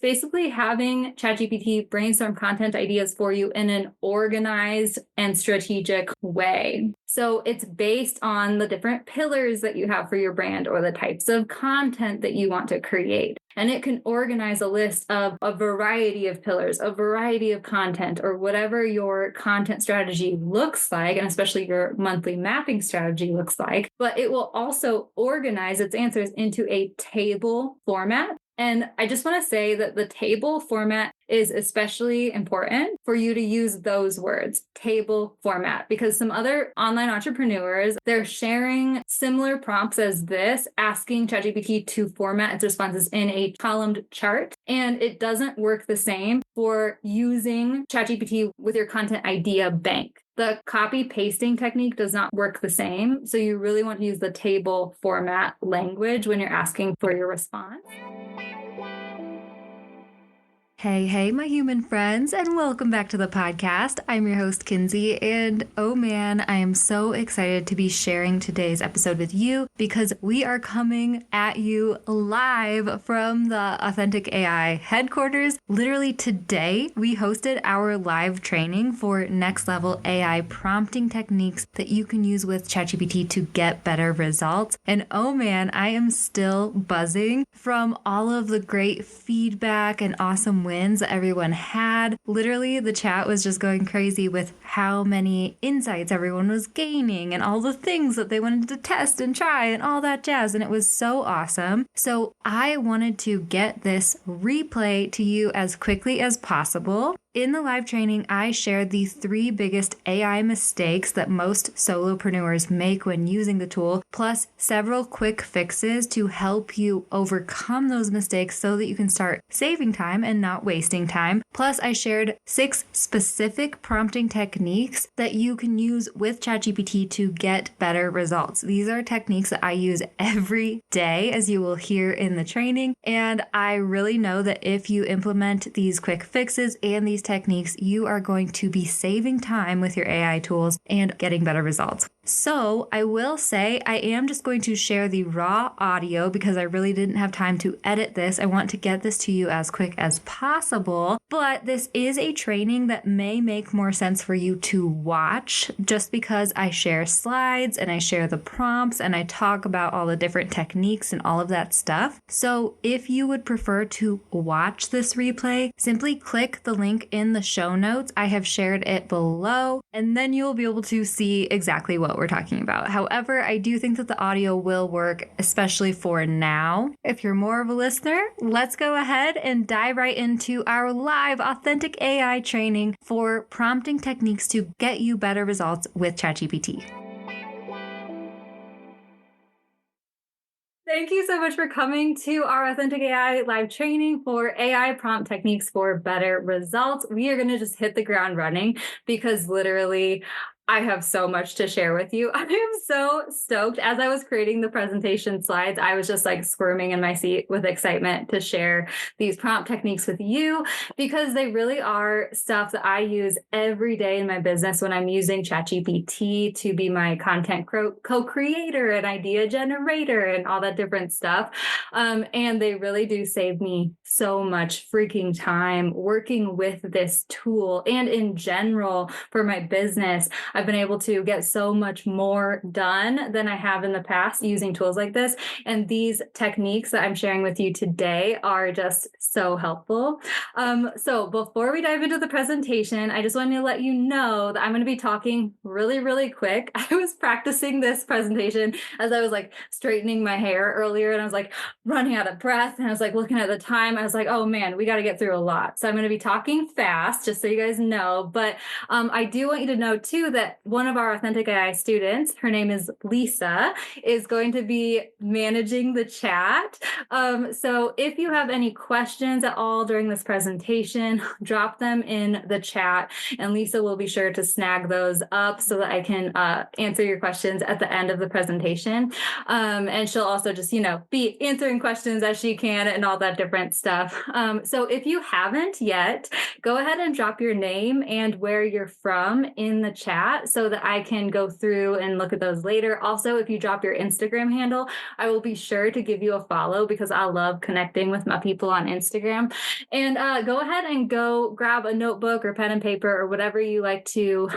basically having ChatGPT brainstorm content ideas for you in an organized and strategic way. So it's based on the different pillars that you have for your brand or the types of content that you want to create. And it can organize a list of a variety of pillars, a variety of content, or whatever your content strategy looks like, and especially your monthly mapping strategy looks like. But it will also organize its answers into a table format. And I just want to say that the table format is especially important for you to use those words, table format, because some other online entrepreneurs, they're sharing similar prompts as this, asking ChatGPT to format its responses in a columned chart. And it doesn't work the same for using ChatGPT with your content idea bank. The copy pasting technique does not work the same. So you really want to use the table format language when you're asking for your response. Hey, my human friends, and welcome back to the podcast. I'm your host, Kinsey, and oh man, I am so excited to be sharing today's episode with you because we are coming at you live from the Authentic AI headquarters. Literally today, we hosted our live training for Next-Level AI prompting techniques that you can use with ChatGPT to get better results. And oh man, I am still buzzing from all of the great feedback and awesome wins that everyone had. Literally, the chat was just going crazy with how many insights everyone was gaining and all the things that they wanted to test and try and all that jazz. And it was so awesome. So I wanted to get this replay to you as quickly as possible. In the live training, I shared the 3 biggest AI mistakes that most solopreneurs make when using the tool, plus several quick fixes to help you overcome those mistakes so that you can start saving time and not wasting time. Plus, I shared 6 specific prompting techniques that you can use with ChatGPT to get better results. These are techniques that I use every day, as you will hear in the training. And I really know that if you implement these quick fixes and these techniques, you are going to be saving time with your AI tools and getting better results. So I will say I am just going to share the raw audio because I really didn't have time to edit this. I want to get this to you as quick as possible, but this is a training that may make more sense for you to watch just because I share slides and I share the prompts and I talk about all the different techniques and all of that stuff. So if you would prefer to watch this replay, simply click the link in the show notes. I have shared it below, and then you'll be able to see exactly what we're talking about. However, I do think that the audio will work, especially for now. If you're more of a listener, let's go ahead and dive right into our live Authentic AI training for prompting techniques to get you better results with ChatGPT. Thank you so much for coming to our Authentic AI live training for AI prompt techniques for better results. We are going to just hit the ground running because literally I have so much to share with you. I am so stoked. As I was creating the presentation slides, I was just like squirming in my seat with excitement to share these prompt techniques with you because they really are stuff that I use every day in my business when I'm using ChatGPT to be my content co-creator and idea generator and all that different stuff. And they really do save me so much freaking time working with this tool and in general for my business. I've been able to get so much more done than I have in the past using tools like this. And these techniques that I'm sharing with you today are just so helpful. So before we dive into the presentation, I just wanted to let you know that I'm going to be talking really, really quick. I was practicing this presentation as I was like straightening my hair earlier and I was like running out of breath and I was like looking at the time. I was like, oh man, we got to get through a lot. So I'm going to be talking fast just so you guys know. But I do want you to know too that one of our Authentic AI students, her name is Lisa, is going to be managing the chat. So if you have any questions at all during this presentation, drop them in the chat and Lisa will be sure to snag those up so that I can answer your questions at the end of the presentation. And she'll also just, be answering questions as she can and all that different stuff. So if you haven't yet, go ahead and drop your name and where you're from in the chat. chat so that I can go through and look at those later. Also, if you drop your Instagram handle, I will be sure to give you a follow because I love connecting with my people on Instagram. And go ahead and go grab a notebook or pen and paper or whatever you like to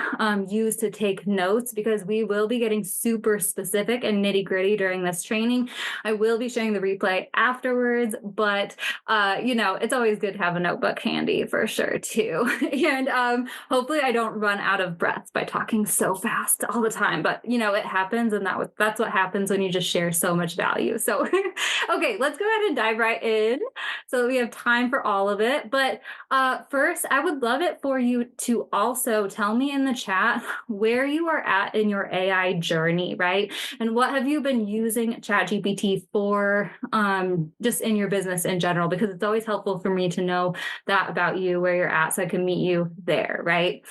use to take notes, because we will be getting super specific and nitty gritty during this training. I will be sharing the replay afterwards, but it's always good to have a notebook handy for sure too. And hopefully I don't run out of breath by talking so fast all the time, but it happens, and that's what happens when you just share so much value. So okay, let's go ahead and dive right in so that we have time for all of it. But first, I would love it for you to also tell me in the chat where you are at in your AI journey, right? And what have you been using ChatGPT for, just in your business in general, because it's always helpful for me to know that about you, where you're at, so I can meet you there, right?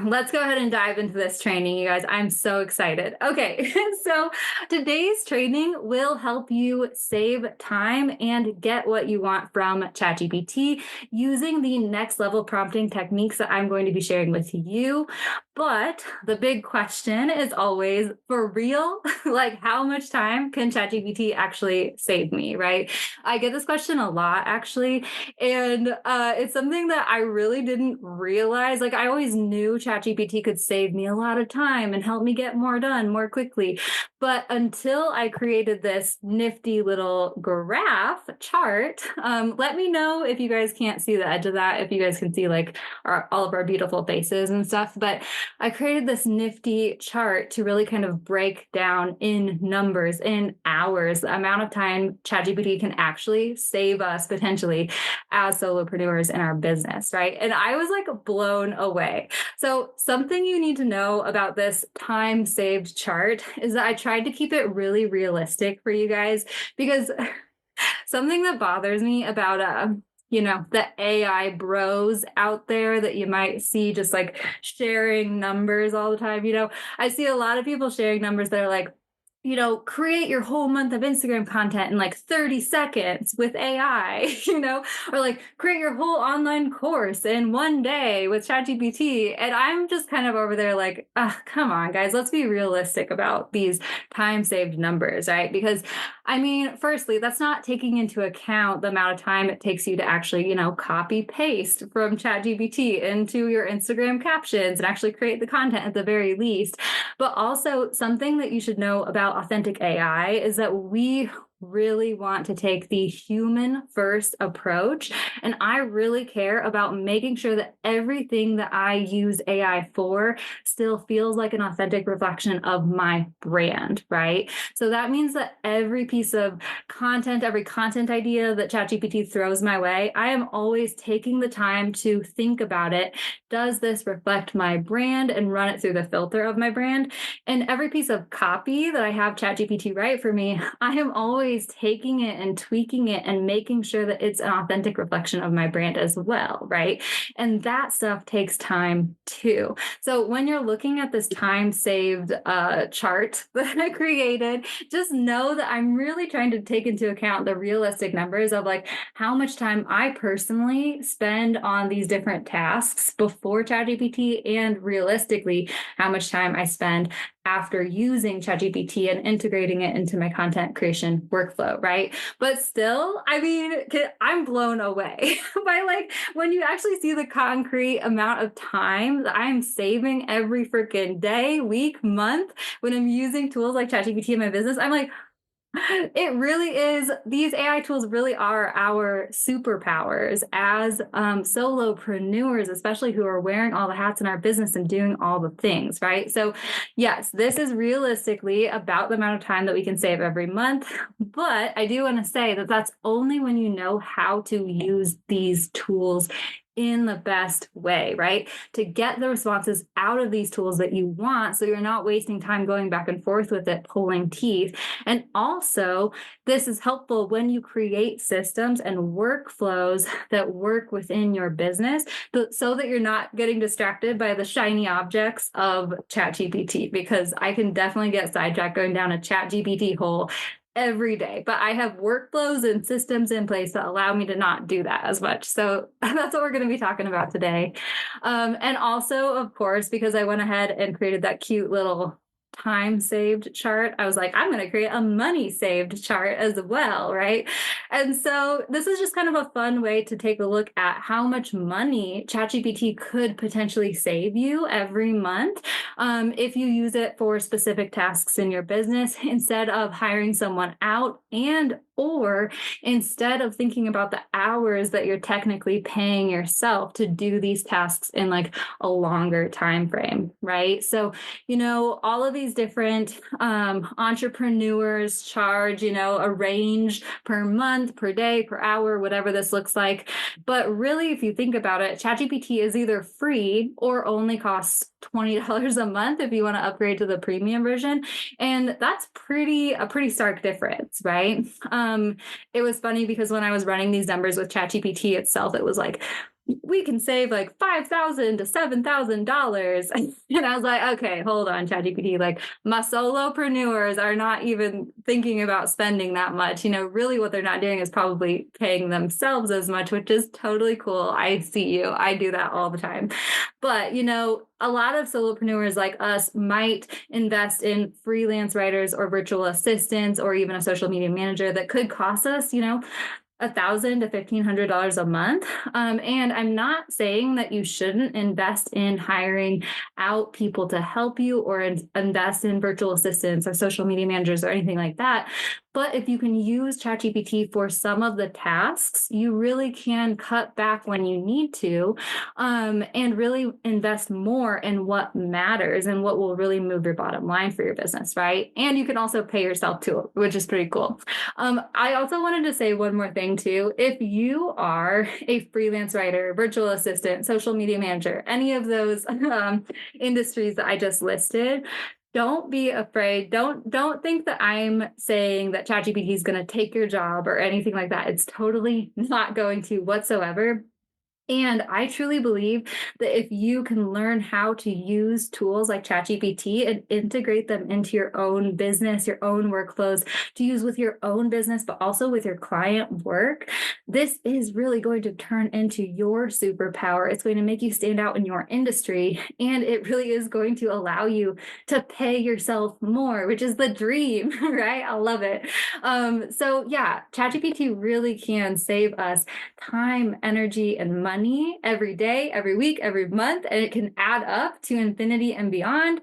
Let's go ahead and dive into this training, you guys. I'm so excited. Okay, so today's training will help you save time and get what you want from ChatGPT using the next level prompting techniques that I'm going to be sharing with you. But the big question is always, for real, like how much time can ChatGPT actually save me, right? I get this question a lot, actually. And it's something that I really didn't realize. Like, I always knew ChatGPT could save me a lot of time and help me get more done more quickly. But until I created this nifty little graph chart, let me know if you guys can't see the edge of that, if you guys can see like all of our beautiful faces and stuff. But I created this nifty chart to really kind of break down in numbers, in hours, the amount of time ChatGPT can actually save us potentially as solopreneurs in our business, right? And I was like blown away. So something you need to know about this time saved chart is that I tried to keep it really realistic for you guys, because something that bothers me about the AI bros out there that you might see just like sharing numbers all the time. I see a lot of people sharing numbers that are like, create your whole month of Instagram content in like 30 seconds with AI, or like create your whole online course in one day with ChatGPT. And I'm just kind of over there like, come on, guys, let's be realistic about these time saved numbers, right? Because firstly, that's not taking into account the amount of time it takes you to actually, copy paste from ChatGPT into your Instagram captions and actually create the content at the very least. But also, something that you should know about authentic AI is that we really want to take the human first approach. And I really care about making sure that everything that I use AI for still feels like an authentic reflection of my brand, right? So that means that every piece of content, every content idea that ChatGPT throws my way, I am always taking the time to think about it. Does this reflect my brand, and run it through the filter of my brand? And every piece of copy that I have ChatGPT write for me, I am always taking it and tweaking it and making sure that it's an authentic reflection of my brand as well, right? And that stuff takes time too. So when you're looking at this time saved chart that I created, just know that I'm really trying to take into account the realistic numbers of like how much time I personally spend on these different tasks before ChatGPT, and realistically how much time I spend after using ChatGPT and integrating it into my content creation workflow, right? But still, I'm blown away by like when you actually see the concrete amount of time that I'm saving every freaking day, week, month when I'm using tools like ChatGPT in my business. I'm like, it really is. These AI tools really are our superpowers as solopreneurs, especially who are wearing all the hats in our business and doing all the things, right? So yes, this is realistically about the amount of time that we can save every month. But I do want to say that that's only when you know how to use these tools in the best way, right? To get the responses out of these tools that you want, so you're not wasting time going back and forth with it, pulling teeth. And also, this is helpful when you create systems and workflows that work within your business, so that you're not getting distracted by the shiny objects of ChatGPT, because I can definitely get sidetracked going down a ChatGPT hole every day, but I have workflows and systems in place that allow me to not do that as much. So that's what we're going to be talking about today. And also, of course, because I went ahead and created that cute little time saved chart, I was like, I'm going to create a money saved chart as well, right? And so this is just kind of a fun way to take a look at how much money ChatGPT could potentially save you every month if you use it for specific tasks in your business instead of hiring someone out, and or instead of thinking about the hours that you're technically paying yourself to do these tasks in like a longer time frame, right? So, all of these different entrepreneurs charge, a range per month, per day, per hour, whatever this looks like. But really, if you think about it, ChatGPT is either free or only costs $20 a month if you want to upgrade to the premium version. And that's a pretty stark difference, right? It was funny because when I was running these numbers with ChatGPT itself, it was like, we can save like $5,000 to $7,000. And I was like, okay, hold on, ChatGPT. Like, my solopreneurs are not even thinking about spending that much. Really what they're not doing is probably paying themselves as much, which is totally cool. I see you. I do that all the time. But, a lot of solopreneurs like us might invest in freelance writers or virtual assistants or even a social media manager that could cost us, $1,000 to $1,500 a month. And I'm not saying that you shouldn't invest in hiring out people to help you or invest in virtual assistants or social media managers or anything like that. But if you can use ChatGPT for some of the tasks, you really can cut back when you need to, and really invest more in what matters and what will really move your bottom line for your business, right? And you can also pay yourself too, which is pretty cool. I also wanted to say one more thing too. If you are a freelance writer, virtual assistant, social media manager, any of those industries that I just listed, don't be afraid. Don't think that I'm saying that ChatGPT is going to take your job or anything like that. It's totally not going to whatsoever. And I truly believe that if you can learn how to use tools like ChatGPT and integrate them into your own business, your own workflows, to use with your own business, but also with your client work, this is really going to turn into your superpower. It's going to make you stand out in your industry. And it really is going to allow you to pay yourself more, which is the dream, right? I love it. So yeah, ChatGPT really can save us time, energy, and money every day, every week, every month, and it can add up to infinity and beyond,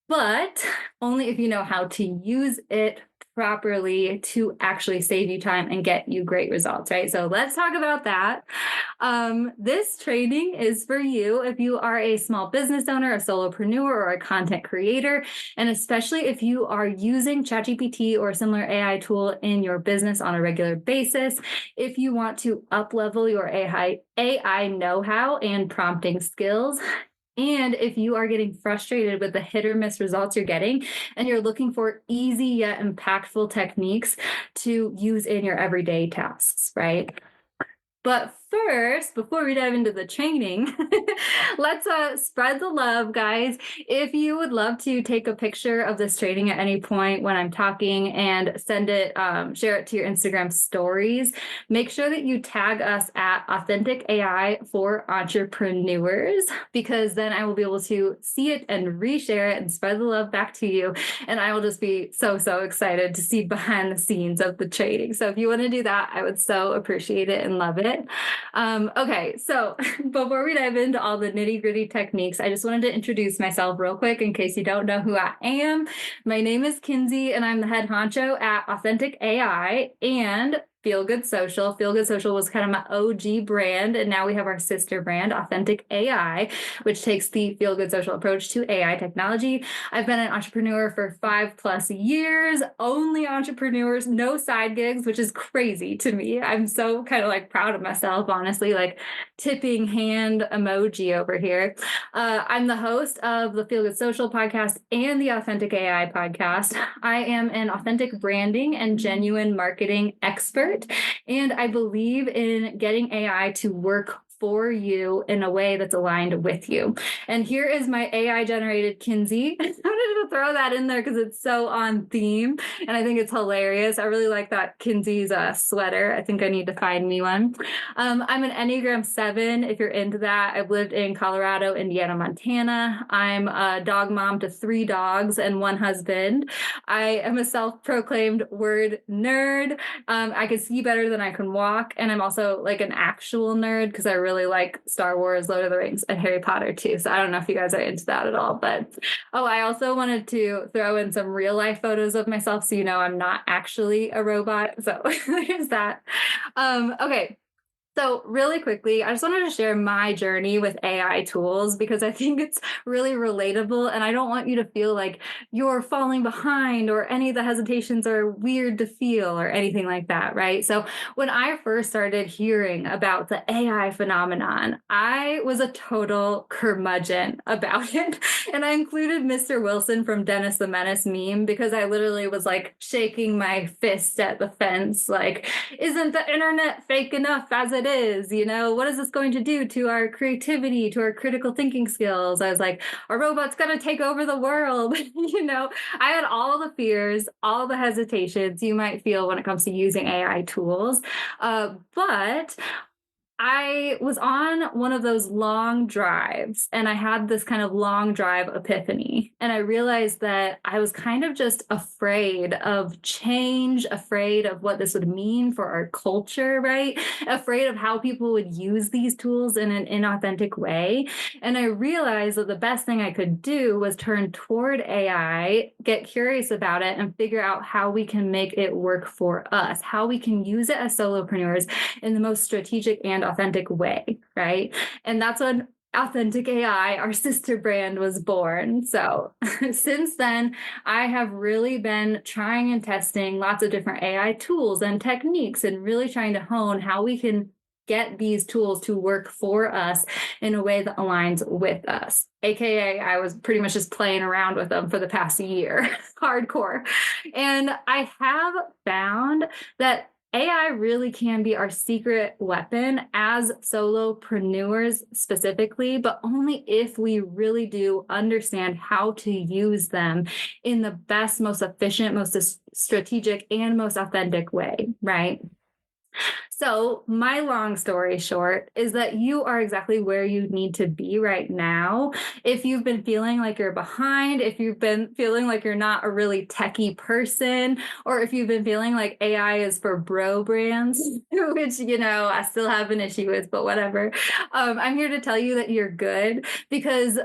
but only if you know how to use it properly to actually save you time and get you great results, right? So let's talk about that. This training is for you if you are a small business owner, a solopreneur, or a content creator, and especially if you are using ChatGPT or a similar AI tool in your business on a regular basis. If you want to up-level your AI know-how and prompting skills, and if you are getting frustrated with the hit or miss results you're getting, and you're looking for easy yet impactful techniques to use in your everyday tasks, right? But first, before we dive into the training, let's spread the love, guys. If you would love to take a picture of this training at any point when I'm talking and send it, share it to your Instagram stories, make sure that you tag us at Authentic AI for Entrepreneurs, because then I will be able to see it and reshare it and spread the love back to you. And I will just be so excited to see behind the scenes of the training. So if you want to do that, I would so appreciate it and love it. Okay, so before we dive into all the nitty-gritty techniques, I just wanted to introduce myself real quick in case you don't know who I am. My name is Kinsey, and I'm the head honcho at Authentic AI and Feel Good Social. Feel Good Social was kind of my OG brand, and now we have our sister brand, Authentic AI, which takes the Feel Good Social approach to AI technology. I've been an entrepreneur for 5+ years, only entrepreneurs, no side gigs, which is crazy to me. I'm so kind of like proud of myself, honestly, like tipping hand emoji over here. I'm the host of the Feel Good Social podcast and the Authentic AI podcast. I am an authentic branding and genuine marketing expert, and I believe in getting AI to work for you in a way that's aligned with you. And here is my AI generated Kinsey. I wanted to throw that in there because it's so on theme and I think it's hilarious. I really like that Kinsey's sweater. I think I need to find me one. I'm an Enneagram 7 if you're into that. I've lived in Colorado, Indiana, Montana. I'm a dog mom to 3 dogs and 1 husband. I am a self-proclaimed word nerd. I can see better than I can walk. And I'm also like an actual nerd because I really like Star Wars, Lord of the Rings, and Harry Potter too. So I don't know if you guys are into that at all. But I also wanted to throw in some real life photos of myself so you know I'm not actually a robot. So there's that. Okay. So really quickly, I just wanted to share my journey with AI tools because I think it's really relatable and I don't want you to feel like you're falling behind or any of the hesitations are weird to feel or anything like that, right? So when I first started hearing about the AI phenomenon, I was a total curmudgeon about it. And I included Mr. Wilson from Dennis the Menace meme because I literally was like shaking my fist at the fence, like, isn't the internet fake enough as it is? You know, what is this going to do to our creativity, to our critical thinking skills? I was like, are robots going to take over the world? You know, I had all the fears, all the hesitations you might feel when it comes to using AI tools. But I was on one of those long drives and I had this kind of long drive epiphany. And I realized that I was kind of just afraid of change, afraid of what this would mean for our culture, right? Afraid of how people would use these tools in an inauthentic way. And I realized that the best thing I could do was turn toward AI, get curious about it, and figure out how we can make it work for us, how we can use it as solopreneurs in the most strategic and authentic way, right? And that's when Authentic AI, our sister brand, was born. So since then, I have really been trying and testing lots of different AI tools and techniques and really trying to hone how we can get these tools to work for us in a way that aligns with us. AKA, I was pretty much just playing around with them for the past year, hardcore. And I have found that AI really can be our secret weapon as solopreneurs specifically, but only if we really do understand how to use them in the best, most efficient, most strategic, and most authentic way, right? So, my long story short is that you are exactly where you need to be right now. If you've been feeling like you're behind, if you've been feeling like you're not a really techie person, or if you've been feeling like AI is for bro brands, which, you know, I still have an issue with, but whatever. I'm here to tell you that you're good because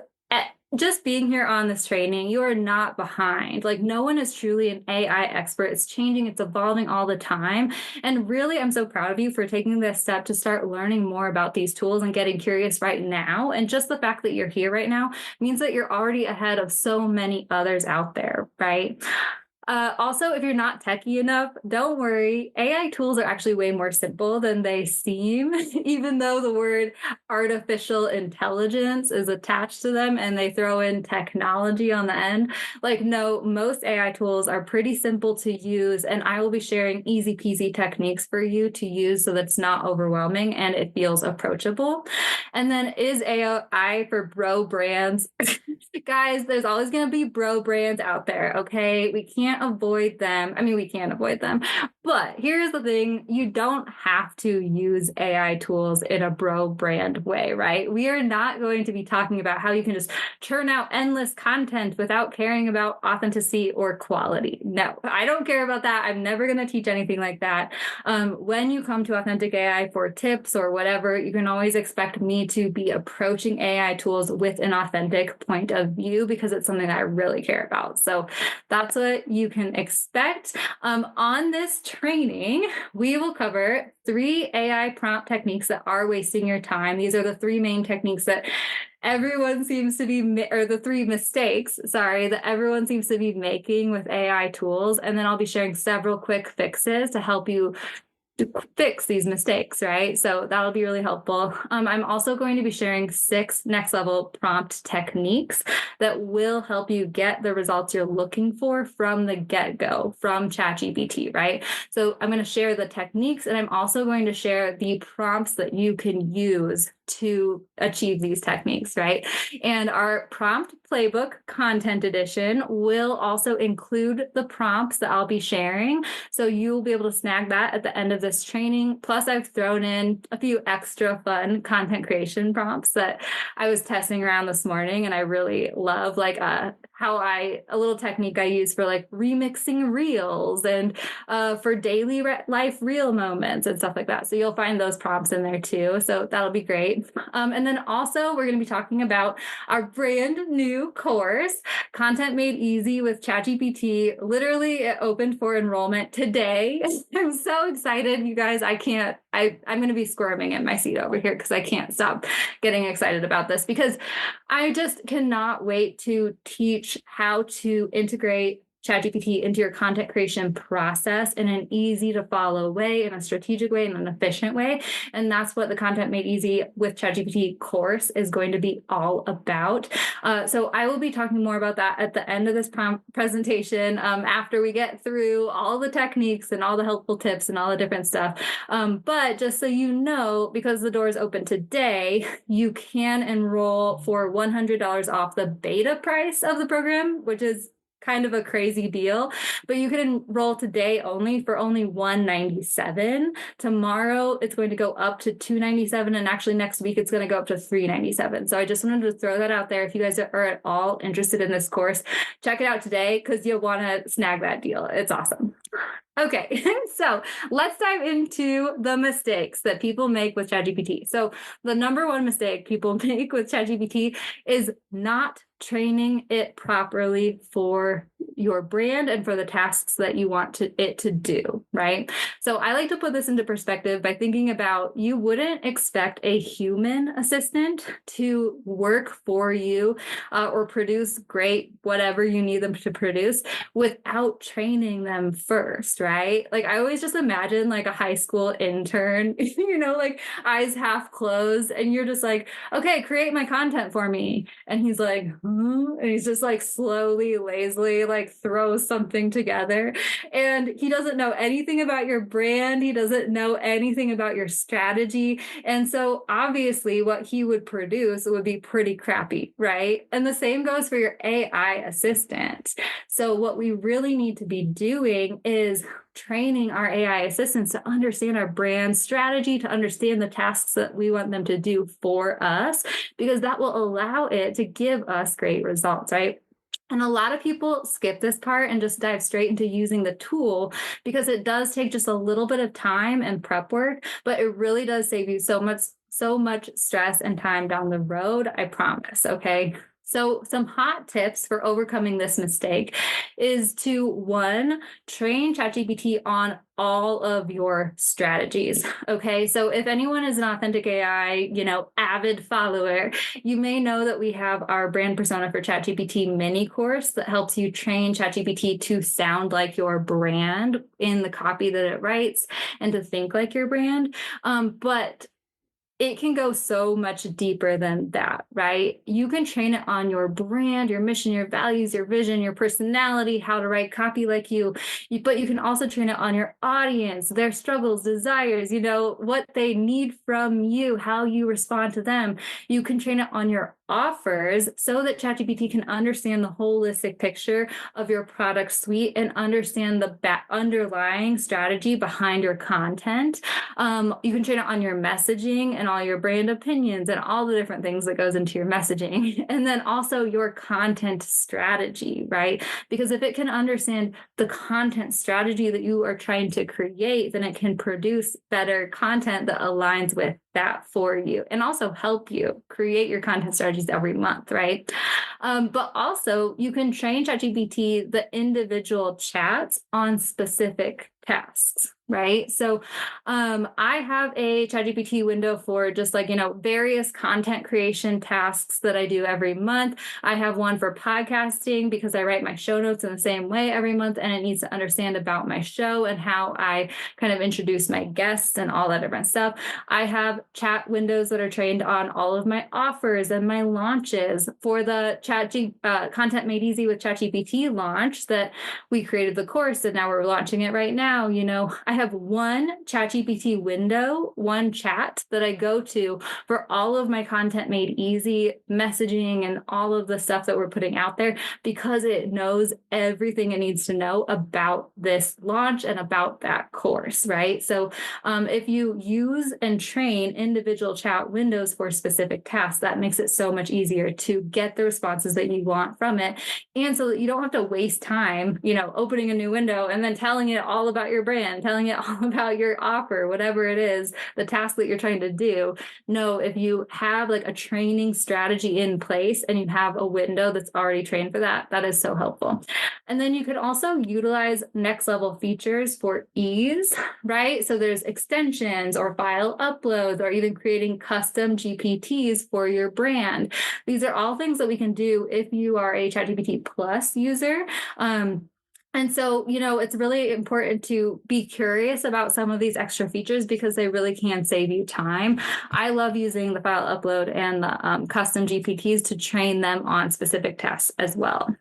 just being here on this training, you are not behind. Like, no one is truly an AI expert. It's changing, it's evolving all the time. And really, I'm so proud of you for taking this step to start learning more about these tools and getting curious right now. And just the fact that you're here right now means that you're already ahead of so many others out there, right? Also, if you're not techie enough, don't worry. AI tools are actually way more simple than they seem, even though the word artificial intelligence is attached to them and they throw in technology on the end. Like, no, most AI tools are pretty simple to use, and I will be sharing easy peasy techniques for you to use so that it's not overwhelming and it feels approachable. And then, is AI for bro brands? Guys, there's always going to be bro brands out there, okay? We can't avoid them. I mean, we can avoid them. But here's the thing, you don't have to use AI tools in a bro brand way, right? We are not going to be talking about how you can just churn out endless content without caring about authenticity or quality. No, I don't care about that. I'm never going to teach anything like that. When you come to Authentic AI for tips or whatever, you can always expect me to be approaching AI tools with an authentic point of view because it's something that I really care about. So that's what you can expect. On this training, we will cover 3 AI prompt techniques that are wasting your time. These are the 3 main techniques that everyone seems to be, or the 3 mistakes, sorry, that everyone seems to be making with AI tools. And then I'll be sharing several quick fixes to help you fix these mistakes, right? So that'll be really helpful. I'm also going to be sharing 6 next level prompt techniques that will help you get the results you're looking for from the get-go from ChatGPT, right? So I'm going to share the techniques, and I'm also going to share the prompts that you can use to achieve these techniques, right? And our prompt playbook content edition will also include the prompts that I'll be sharing. So you'll be able to snag that at the end of this training. Plus, I've thrown in a few extra fun content creation prompts that I was testing around this morning, and I really love, like a little technique I use for like remixing reels and for daily life reel moments and stuff like that. So you'll find those prompts in there too. So that'll be great. And then also we're going to be talking about our brand new course, Content Made Easy with ChatGPT. Literally, it opened for enrollment today. I'm so excited, you guys. I'm going to be squirming in my seat over here because I can't stop getting excited about this, because I just cannot wait to teach how to integrate ChatGPT into your content creation process in an easy to follow way, in a strategic way, in an efficient way. And that's what the Content Made Easy with ChatGPT course is going to be all about. So I will be talking more about that at the end of this presentation, after we get through all the techniques and all the helpful tips and all the different stuff. But just so you know, because the door is open today, you can enroll for $100 off the beta price of the program, which is kind of a crazy deal, but you can enroll today only for only $197. Tomorrow it's going to go up to $297, and actually next week it's going to go up to $397. So I just wanted to throw that out there. If you guys are at all interested in this course, check it out today because you'll want to snag that deal. It's awesome. Okay, so let's dive into the mistakes that people make with ChatGPT. So the number one mistake people make with ChatGPT is not training it properly for your brand and for the tasks that you want it to do, right? So I like to put this into perspective by thinking about, you wouldn't expect a human assistant to work for you or produce great whatever you need them to produce without training them first, right? Like I always just imagine like a high school intern, like eyes half closed, and you're just like, okay, create my content for me. And he's like, huh? And he's just like slowly, lazily, like throws something together. And he doesn't know anything about your brand. He doesn't know anything about your strategy. And so obviously what he would produce would be pretty crappy, right? And the same goes for your AI assistant. So what we really need to be doing is training our AI assistants to understand our brand strategy, to understand the tasks that we want them to do for us, because that will allow it to give us great results, right? And a lot of people skip this part and just dive straight into using the tool, because it does take just a little bit of time and prep work, but it really does save you so much stress and time down the road, I promise, okay? So some hot tips for overcoming this mistake is to, 1, train ChatGPT on all of your strategies. Okay. So if anyone is an Authentic AI, avid follower, you may know that we have our brand persona for ChatGPT mini course that helps you train ChatGPT to sound like your brand in the copy that it writes and to think like your brand. But it can go so much deeper than that, right? You can train it on your brand, your mission, your values, your vision, your personality, how to write copy like you. But you can also train it on your audience, their struggles, desires, what they need from you, how you respond to them. You can train it on your offers so that ChatGPT can understand the holistic picture of your product suite and understand the underlying strategy behind your content. You can train it on your messaging and all your brand opinions and all the different things that goes into your messaging. And then also your content strategy, right? Because if it can understand the content strategy that you are trying to create, then it can produce better content that aligns with that for you and also help you create your content strategies every month, right? But also you can train ChatGPT the individual chats on specific tasks. right? So I have a ChatGPT window for just like, various content creation tasks that I do every month. I have one for podcasting because I write my show notes in the same way every month, and it needs to understand about my show and how I kind of introduce my guests and all that different stuff. I have chat windows that are trained on all of my offers and my launches for the Content Made Easy with ChatGPT launch that we created the course and now we're launching it right now. I have one ChatGPT window, one chat that I go to for all of my Content Made Easy messaging and all of the stuff that we're putting out there, because it knows everything it needs to know about this launch and about that course, right? So if you use and train individual chat windows for specific tasks, that makes it so much easier to get the responses that you want from it. And so that you don't have to waste time, opening a new window and then telling it all about your brand, telling it all about your offer, whatever it is, the task that you're trying to do. No, if you have like a training strategy in place and you have a window that's already trained for that, that is so helpful. And then you could also utilize next level features for ease, right? So there's extensions or file uploads or even creating custom GPTs for your brand. These are all things that we can do if you are a ChatGPT Plus user. And so, it's really important to be curious about some of these extra features because they really can save you time. I love using the file upload and the custom GPTs to train them on specific tasks as well.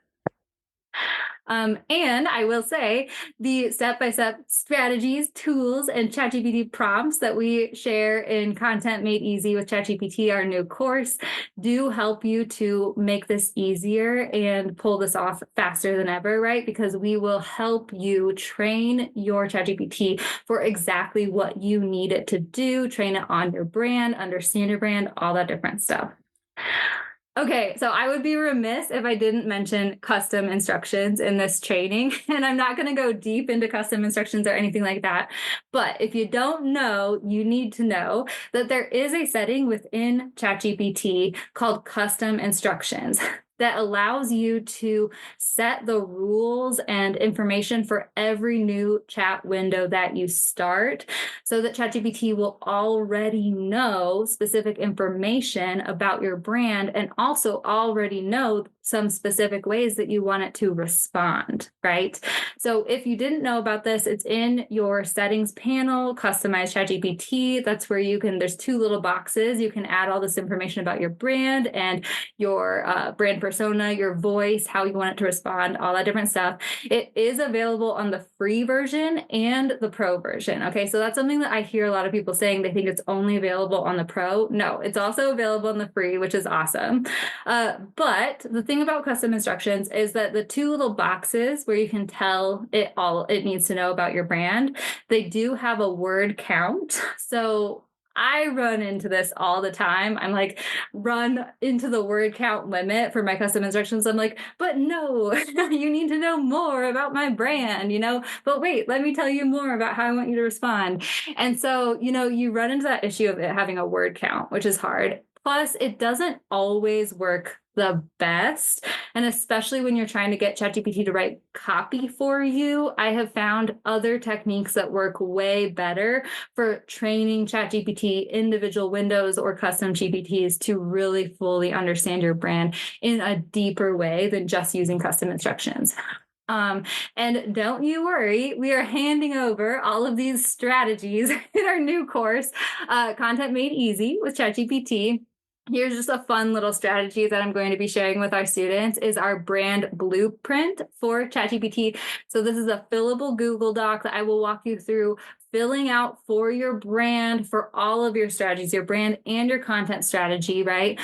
And I will say the step-by-step strategies, tools, and ChatGPT prompts that we share in Content Made Easy with ChatGPT, our new course, do help you to make this easier and pull this off faster than ever, right? Because we will help you train your ChatGPT for exactly what you need it to do, train it on your brand, understand your brand, all that different stuff. Okay, so I would be remiss if I didn't mention custom instructions in this training, and I'm not going to go deep into custom instructions or anything like that. But if you don't know, you need to know that there is a setting within ChatGPT called custom instructions that allows you to set the rules and information for every new chat window that you start so that ChatGPT will already know specific information about your brand and also already know some specific ways that you want it to respond, right? So if you didn't know about this, it's in your settings panel, customize ChatGPT. That's where there's two little boxes. You can add all this information about your brand and your brand persona, your voice, how you want it to respond, all that different stuff. It is available on the free version and the pro version. Okay, so that's something that I hear a lot of people saying. They think it's only available on the pro. No, it's also available on the free, which is awesome. But the thing about custom instructions is that the two little boxes where you can tell it all it needs to know about your brand, they do have a word count. So I run into this all the time. I'm like, run into the word count limit for my custom instructions. I'm like, but no, you need to know more about my brand, but wait, let me tell you more about how I want you to respond. And so, you run into that issue of it having a word count, which is hard. Plus, it doesn't always work the best. And especially when you're trying to get ChatGPT to write copy for you, I have found other techniques that work way better for training ChatGPT individual windows or custom GPTs to really fully understand your brand in a deeper way than just using custom instructions. And don't you worry, we are handing over all of these strategies in our new course, Content Made Easy with ChatGPT. Here's just a fun little strategy that I'm going to be sharing with our students is our brand blueprint for ChatGPT. So this is a fillable Google Doc that I will walk you through filling out for your brand, for all of your strategies, your brand and your content strategy, right?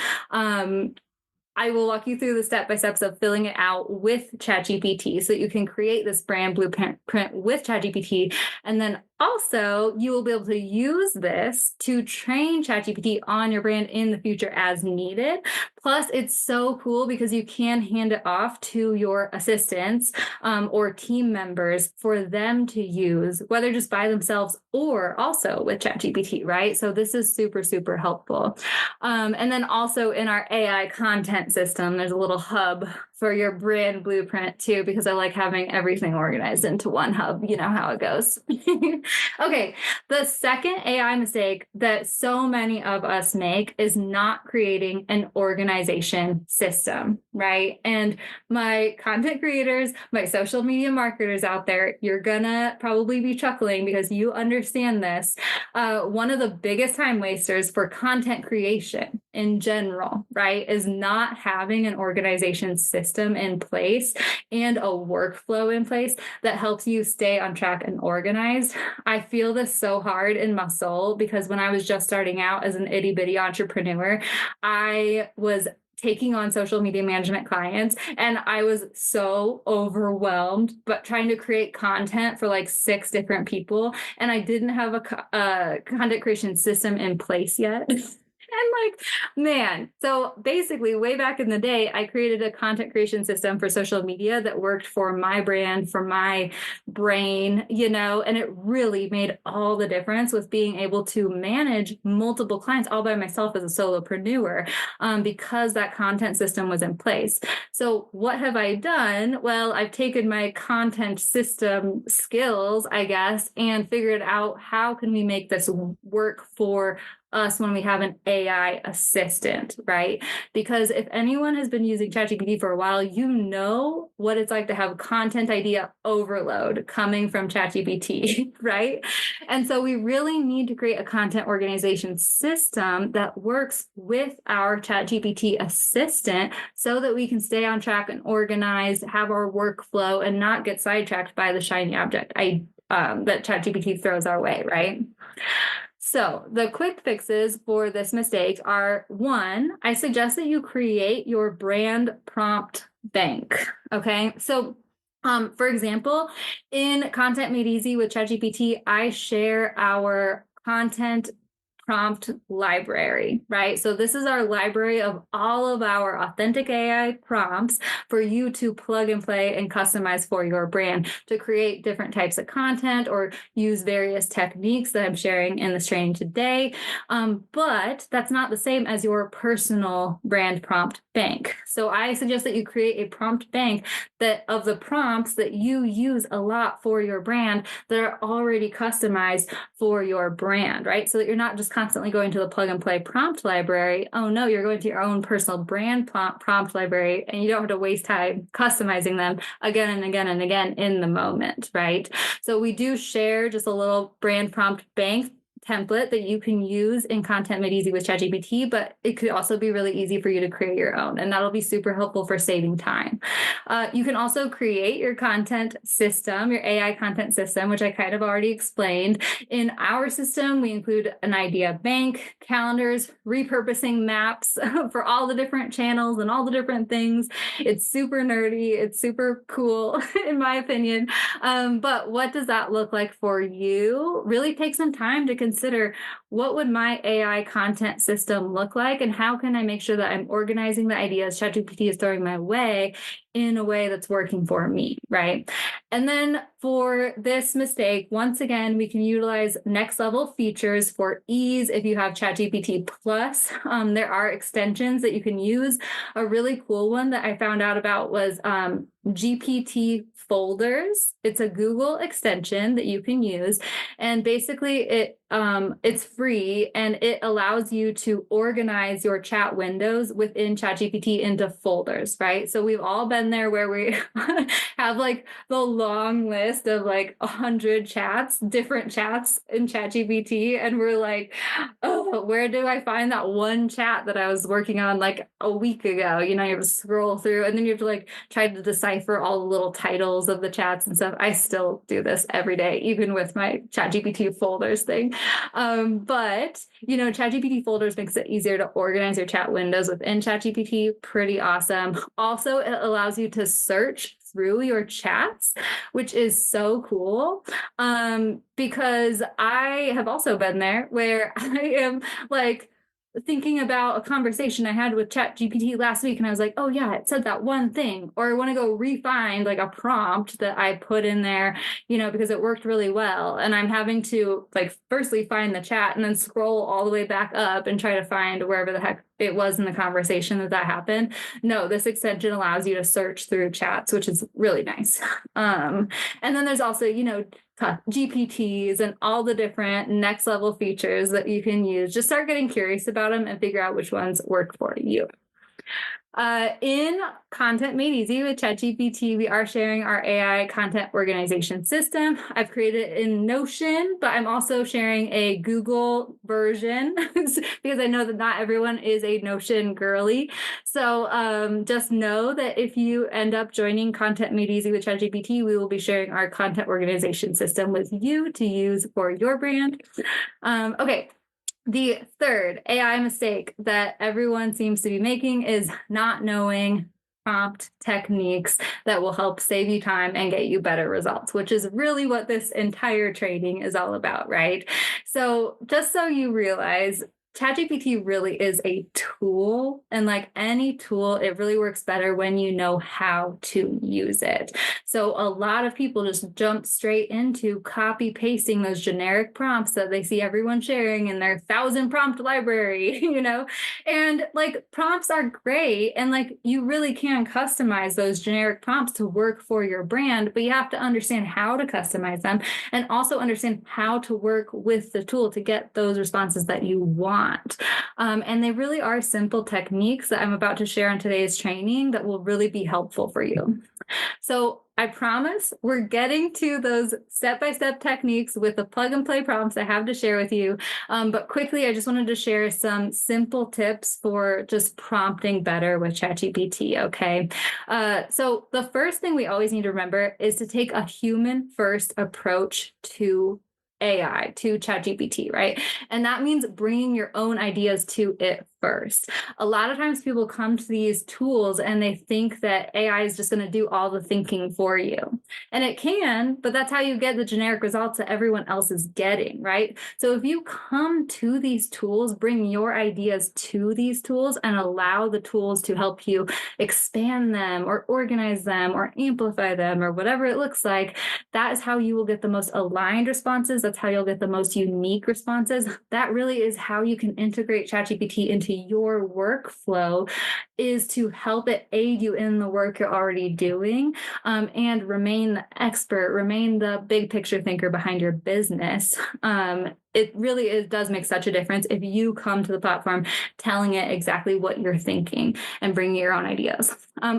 I will walk you through the step-by-steps of filling it out with ChatGPT so that you can create this brand blueprint with ChatGPT. And then also, you will be able to use this to train ChatGPT on your brand in the future as needed. Plus, it's so cool because you can hand it off to your assistants or team members for them to use, whether just by themselves or also with ChatGPT, right? So this is super, super helpful. And then also in our AI content system, there's a little hub for your brand blueprint too, because I like having everything organized into one hub. You know how it goes. Okay. The second AI mistake that so many of us make is not creating an organization system, right? And my content creators, my social media marketers out there, you're gonna probably be chuckling because you understand this. One of the biggest time wasters for content creation in general, right, is not having an organization system in place and a workflow in place that helps you stay on track and organized. I feel this so hard in my soul because when I was just starting out as an itty bitty entrepreneur, I was taking on social media management clients and I was so overwhelmed, but trying to create content for like 6 different people. And I didn't have a content creation system in place yet. And like, man, so basically, way back in the day, I created a content creation system for social media that worked for my brand, for my brain, and it really made all the difference with being able to manage multiple clients all by myself as a solopreneur, because that content system was in place. So, what have I done? Well, I've taken my content system skills, I guess, and figured out how can we make this work for us when we have an AI assistant, right? Because if anyone has been using ChatGPT for a while, you know what it's like to have content idea overload coming from ChatGPT, right? And so we really need to create a content organization system that works with our ChatGPT assistant so that we can stay on track and organized, have our workflow, and not get sidetracked by the shiny object that ChatGPT throws our way, right? So the quick fixes for this mistake are: 1, I suggest that you create your brand prompt bank. Okay. So for example, in Content Made Easy with ChatGPT, I share our content prompt library, right? So this is our library of all of our authentic AI prompts for you to plug and play and customize for your brand to create different types of content or use various techniques that I'm sharing in this training today. But that's not the same as your personal brand prompt bank. So I suggest that you create a prompt bank that of the prompts that you use a lot for your brand that are already customized for your brand, right? So that you're not just constantly going to the plug and play prompt library. Oh no, you're going to your own personal brand prompt library and you don't have to waste time customizing them again and again and again in the moment, right? So we do share just a little brand prompt bank template that you can use in Content Made Easy with ChatGPT, but it could also be really easy for you to create your own, and that'll be super helpful for saving time. You can also create your content system, your AI content system, which I kind of already explained. In our system, we include an idea bank, calendars, repurposing maps for all the different channels and all the different things. It's super nerdy. It's super cool, in my opinion. But what does that look like for you? Really take some time to consider, what would my AI content system look like, and how can I make sure that I'm organizing the ideas ChatGPT is throwing my way in a way that's working for me, right? And then for this mistake, once again, we can utilize next level features for ease. If you have ChatGPT Plus, there are extensions that you can use. A really cool one that I found out about was GPT folders. It's a Google extension that you can use, and basically it's free and it allows you to organize your chat windows within ChatGPT into folders, right? So we've all been there where we have like the long list of like 100 chats, different chats in ChatGPT, and we're like, oh, where do I find that one chat that I was working on like a week ago? You have to scroll through, and then you have to like try to decipher all the little titles of the chats and stuff. I still do this every day, even with my ChatGPT folders thing. But ChatGPT folders makes it easier to organize your chat windows within ChatGPT. Pretty awesome. Also, it allows you to search through your chats, which is so cool. Because I have also been there where I am like thinking about a conversation I had with ChatGPT last week, and I was like, oh yeah, it said that one thing. Or I want to go refine like a prompt that I put in there, because it worked really well. And I'm having to like firstly find the chat and then scroll all the way back up and try to find wherever the heck it was in the conversation that happened. No, this extension allows you to search through chats, which is really nice. And then there's also, GPTs and all the different next level features that you can use. Just start getting curious about them and figure out which ones work for you. In Content Made Easy with ChatGPT, we are sharing our AI content organization system. I've created it in Notion, but I'm also sharing a Google version because I know that not everyone is a Notion girly. So just know that if you end up joining Content Made Easy with ChatGPT, we will be sharing our content organization system with you to use for your brand. Okay. The third AI mistake that everyone seems to be making is not knowing prompt techniques that will help save you time and get you better results, which is really what this entire training is all about, right? So just so you realize, ChatGPT really is a tool, and like any tool, it really works better when you know how to use it. So a lot of people just jump straight into copy pasting those generic prompts that they see everyone sharing in their 1,000 prompt library, and like prompts are great. And like you really can customize those generic prompts to work for your brand, but you have to understand how to customize them and also understand how to work with the tool to get those responses that you want. And they really are simple techniques that I'm about to share in today's training that will really be helpful for you. So I promise we're getting to those step-by-step techniques with the plug and play prompts I have to share with you. But quickly, I just wanted to share some simple tips for just prompting better with ChatGPT, okay? So the first thing we always need to remember is to take a human-first approach to AI, to ChatGPT, right? And that means bringing your own ideas to it first. A lot of times people come to these tools and they think that AI is just going to do all the thinking for you. And it can, but that's how you get the generic results that everyone else is getting, right? So if you come to these tools, bring your ideas to these tools and allow the tools to help you expand them or organize them or amplify them or whatever it looks like, that is how you will get the most aligned responses. That's how you'll get the most unique responses. That really is how you can integrate ChatGPT into your workflow, is to help it aid you in the work you're already doing, and remain the expert, remain the big picture thinker behind your business. It really does make such a difference if you come to the platform telling it exactly what you're thinking and bringing your own ideas.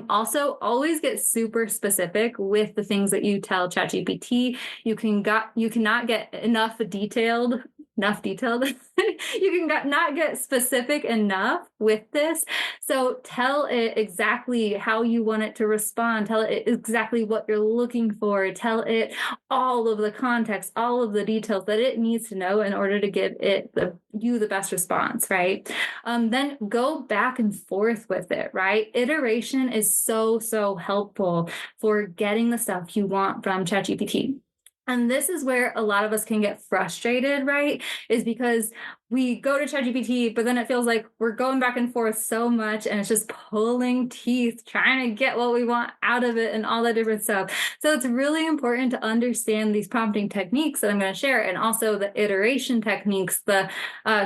Also, always get super specific with the things that you tell ChatGPT. You cannot get enough detailed. You can not get specific enough with this. So tell it exactly how you want it to respond. Tell it exactly what you're looking for. Tell it all of the context, all of the details that it needs to know in order to give you the best response, right? Then go back and forth with it, right? Iteration is so, so helpful for getting the stuff you want from ChatGPT. And this is where a lot of us can get frustrated, right? Is because we go to ChatGPT, but then it feels like we're going back and forth so much and it's just pulling teeth, trying to get what we want out of it and all that different stuff. So it's really important to understand these prompting techniques that I'm going to share, and also the iteration techniques, the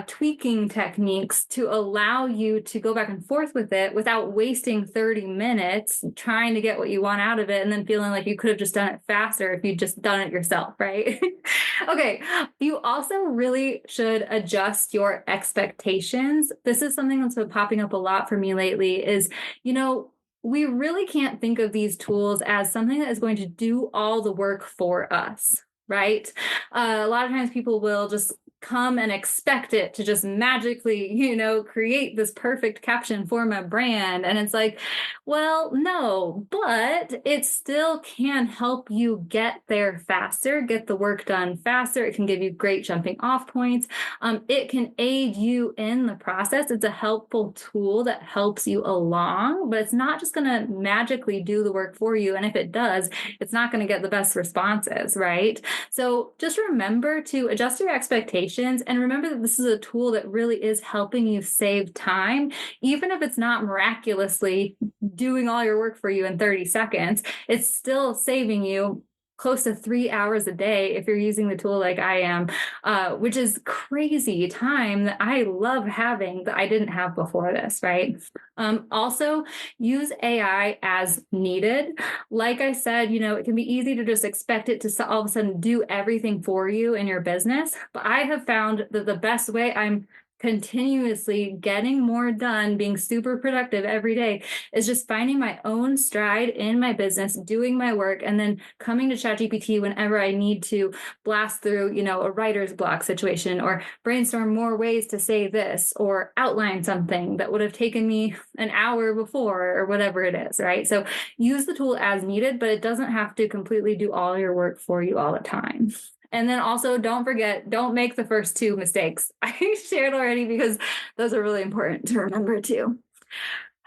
tweaking techniques, to allow you to go back and forth with it without wasting 30 minutes trying to get what you want out of it and then feeling like you could have just done it faster if you'd just done it yourself, right? Okay. You also really should adjust your expectations. This is something that's been popping up a lot for me lately is, we really can't think of these tools as something that is going to do all the work for us, right? A lot of times people will just come and expect it to just magically, create this perfect caption for my brand. And it's like, well, no, but it still can help you get there faster, get the work done faster. It can give you great jumping off points. It can aid you in the process. It's a helpful tool that helps you along, but it's not just going to magically do the work for you. And if it does, it's not going to get the best responses, right? So just remember to adjust your expectations conversations. And remember that this is a tool that really is helping you save time, even if it's not miraculously doing all your work for you in 30 seconds, it's still saving you close to 3 hours a day if you're using the tool like I am, which is crazy time that I love having that I didn't have before this, right? Also, use AI as needed. Like I said, it can be easy to just expect it to all of a sudden do everything for you in your business. But I have found that the best way I'm continuously getting more done, being super productive every day, is just finding my own stride in my business, doing my work, and then coming to ChatGPT whenever I need to blast through, a writer's block situation, or brainstorm more ways to say this, or outline something that would have taken me an hour before, or whatever it is, right? So use the tool as needed, but it doesn't have to completely do all your work for you all the time. And then also don't forget, don't make the first two mistakes I shared already, because those are really important to remember too.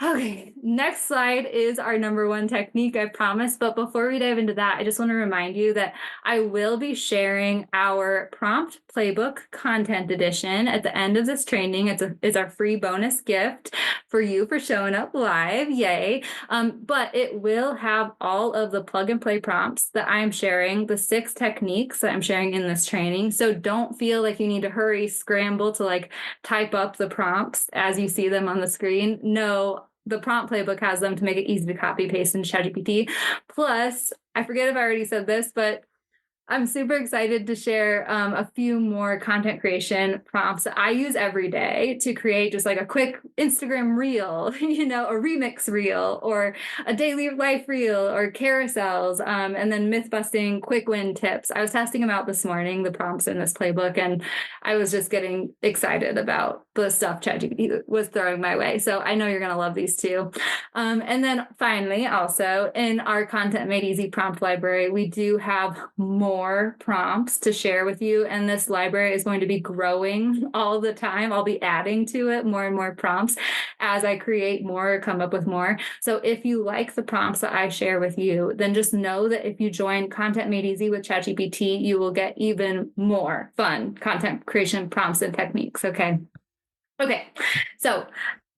Okay, next slide is our number one technique, I promise. But before we dive into that, I just want to remind you that I will be sharing our prompt playbook content edition at the end of this training. It's our free bonus gift for you for showing up live. Yay. But it will have all of the plug and play prompts that I'm sharing, the 6 techniques that I'm sharing in this training. So don't feel like you need to hurry, scramble to type up the prompts as you see them on the screen. No, the prompt playbook has them to make it easy to copy paste in ChatGPT. Plus, I forget if I already said this, but I'm super excited to share a few more content creation prompts that I use every day to create just a quick Instagram reel, a remix reel, or a daily life reel, or carousels, and then myth busting quick win tips. I was testing them out this morning, the prompts in this playbook, and I was just getting excited about the stuff ChatGPT was throwing my way. So I know you're going to love these too. And then finally, also in our Content Made Easy prompt library, we do have more prompts to share with you. And this library is going to be growing all the time. I'll be adding to it more and more prompts as I create more, come up with more. So if you like the prompts that I share with you, then just know that if you join Content Made Easy with ChatGPT, you will get even more fun content creation prompts and techniques. Okay. So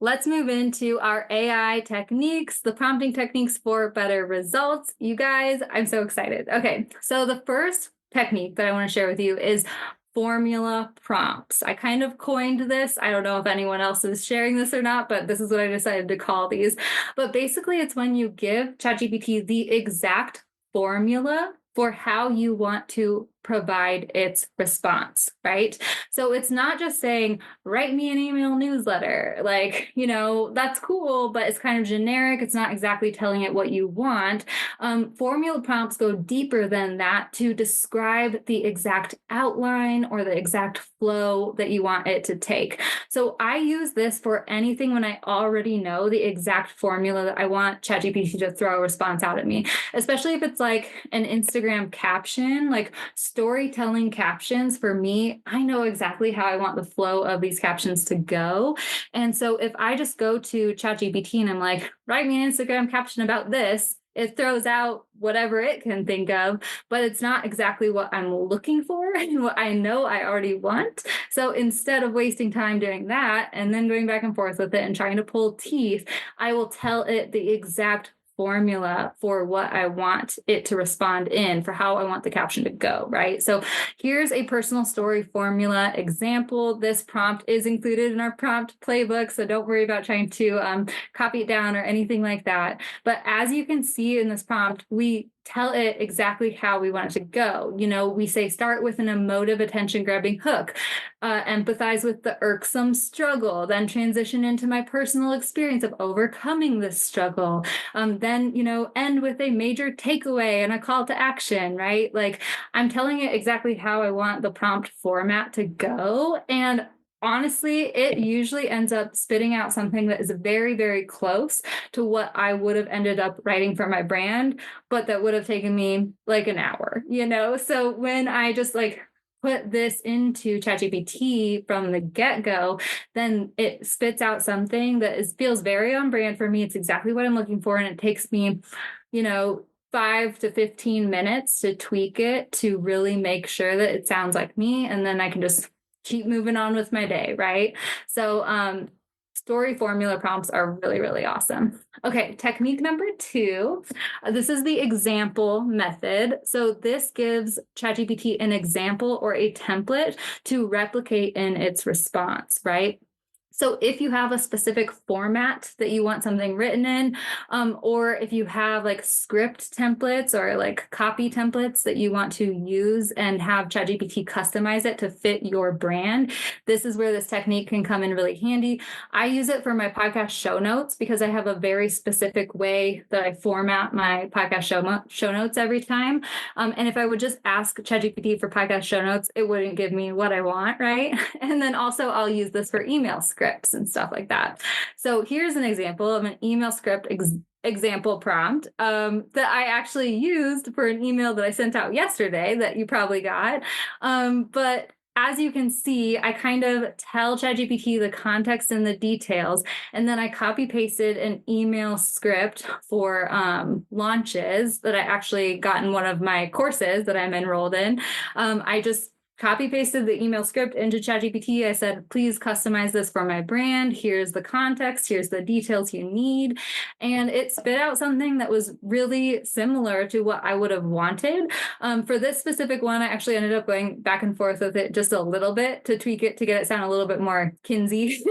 let's move into our AI techniques, the prompting techniques for better results. You guys, I'm so excited. Okay, so the first technique that I want to share with you is formula prompts. I kind of coined this. I don't know if anyone else is sharing this or not, but this is what I decided to call these. But basically, it's when you give ChatGPT the exact formula for how you want to provide its response, right? So it's not just saying, write me an email newsletter. That's cool, but it's kind of generic. It's not exactly telling it what you want. Formula prompts go deeper than that to describe the exact outline or the exact flow that you want it to take. So I use this for anything when I already know the exact formula that I want ChatGPT to throw a response out at me, especially if it's like an Instagram caption, storytelling captions. For me, I know exactly how I want the flow of these captions to go. And so if I just go to ChatGPT and I'm like, write me an Instagram caption about this, it throws out whatever it can think of, but it's not exactly what I'm looking for and what I know I already want. So instead of wasting time doing that and then going back and forth with it and trying to pull teeth, I will tell it the exact formula for what I want it to respond in, for how I want the caption to go, right? So here's a personal story formula example. This prompt is included in our prompt playbook, so don't worry about trying to copy it down or anything like that. But as you can see in this prompt, we tell it exactly how we want it to go. We say start with an emotive attention-grabbing hook, empathize with the irksome struggle, then transition into my personal experience of overcoming this struggle, then, end with a major takeaway and a call to action, right? I'm telling it exactly how I want the prompt format to go. And honestly, it usually ends up spitting out something that is very, very close to what I would have ended up writing for my brand, but that would have taken me an hour, So when I just put this into ChatGPT from the get-go, then it spits out something that feels very on brand for me. It's exactly what I'm looking for. And it takes me, 5 to 15 minutes to tweak it to really make sure that it sounds like me. And then I can just keep moving on with my day, right? So story formula prompts are really, really awesome. Okay, technique number 2. This is the example method. So this gives ChatGPT an example or a template to replicate in its response, right? So if you have a specific format that you want something written in, or if you have like script templates or like copy templates that you want to use and have ChatGPT customize it to fit your brand, this is where this technique can come in really handy. I use it for my podcast show notes because I have a very specific way that I format my podcast show notes every time. And if I would just ask ChatGPT for podcast show notes, it wouldn't give me what I want, right? And then also I'll use this for email scripts and stuff like that. So here's an example of an email script example prompt that I actually used for an email that I sent out yesterday that you probably got. But as you can see, I kind of tell ChatGPT the context and the details, and then I copy pasted an email script for launches that I actually got in one of my courses that I'm enrolled in. I just copy pasted the email script into ChatGPT. I said, please customize this for my brand. Here's the context. Here's the details you need. And it spit out something that was really similar to what I would have wanted. For this specific one, I actually ended up going back and forth with it just a little bit to tweak it to get it sound a little bit more Kinsey.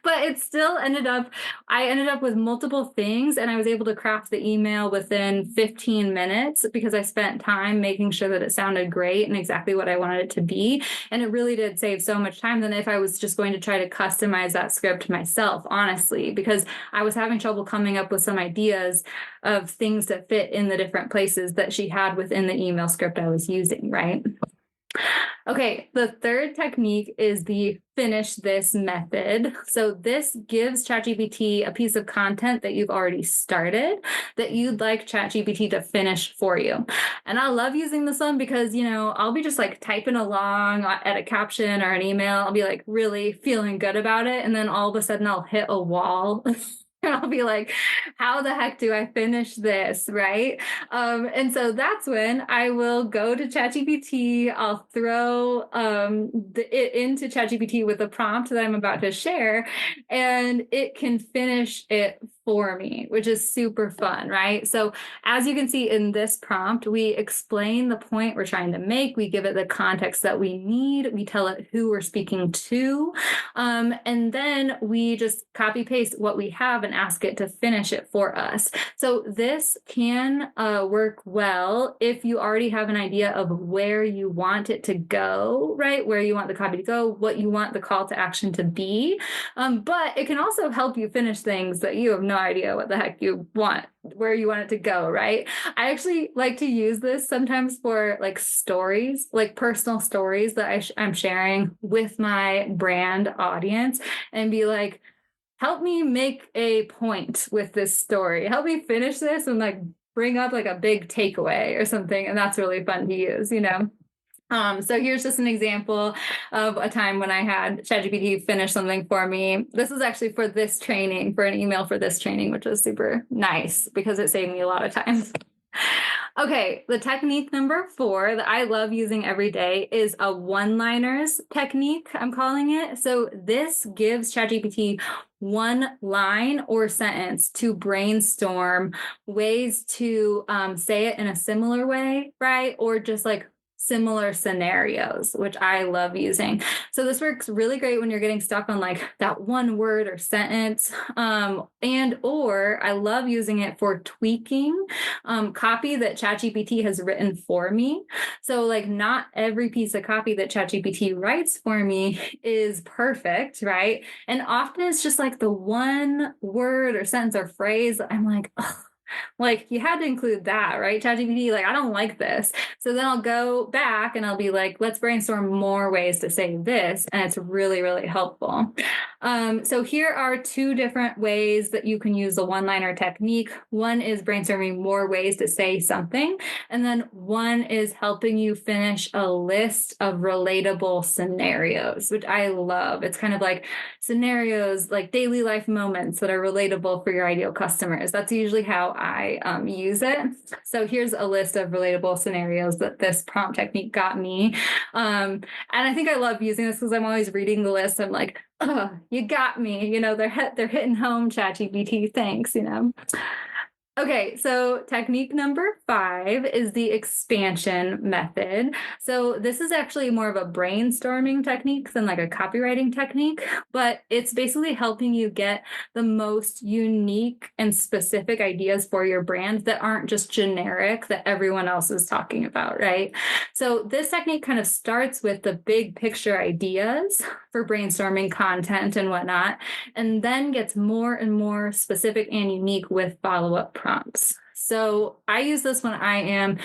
But it still I ended up with multiple things, and I was able to craft the email within 15 minutes because I spent time making sure that it sounded great and exactly what I wanted it to be. And it really did save so much time than if I was just going to try to customize that script myself, honestly, because I was having trouble coming up with some ideas of things that fit in the different places that she had within the email script I was using, right? Okay, the third technique is the finish this method. So this gives ChatGPT a piece of content that you've already started that you'd like ChatGPT to finish for you. And I love using this one because, I'll be just like typing along at a caption or an email. I'll be like really feeling good about it. And then all of a sudden I'll hit a wall. And I'll be like, how the heck do I finish this, right? And so that's when I will go to ChatGPT. I'll throw it into ChatGPT with the prompt that I'm about to share, and it can finish it for me, which is super fun, right? So as you can see in this prompt, we explain the point we're trying to make. We give it the context that we need. We tell it who we're speaking to. And then we just copy paste what we have and ask it to finish it for us. So this can work well if you already have an idea of where you want it to go, right? Where you want the copy to go, what you want the call to action to be. But it can also help you finish things that you have no idea what the heck you want, where you want it to go, right? I actually like to use this sometimes for like stories, like personal stories that I'm sharing with my brand audience, and be like, help me make a point with this story. Help me finish this and like bring up like a big takeaway or something. And that's really fun to use, So here's just an example of a time when I had ChatGPT finish something for me. This is actually for this training, for an email for this training, which was super nice because it saved me a lot of time. Okay, the technique number 4 that I love using every day is a one-liners technique, I'm calling it. So this gives ChatGPT one line or sentence to brainstorm ways to say it in a similar way, right? Or just like similar scenarios, which I love using. So this works really great when you're getting stuck on like that one word or sentence. Or I love using it for tweaking copy that ChatGPT has written for me. So like not every piece of copy that ChatGPT writes for me is perfect, right? And often it's just like the one word or sentence or phrase that I'm like, ugh, like you had to include that, right? ChatGPT, like, I don't like this. So then I'll go back and I'll be like, let's brainstorm more ways to say this. And it's really, really helpful. So here are 2 different ways that you can use the one-liner technique. One is brainstorming more ways to say something. And then one is helping you finish a list of relatable scenarios, which I love. It's kind of like scenarios, like daily life moments that are relatable for your ideal customers. That's usually how I use it. So here's a list of relatable scenarios that this prompt technique got me. And I think I love using this because I'm always reading the list. I'm like, oh, you got me. They're hitting home, ChatGPT. Thanks. Okay, so technique number 5 is the expansion method. So this is actually more of a brainstorming technique than like a copywriting technique, but it's basically helping you get the most unique and specific ideas for your brand that aren't just generic that everyone else is talking about, right? So this technique kind of starts with the big picture ideas for brainstorming content and whatnot, and then gets more and more specific and unique with follow-up prompts. So I use this when I am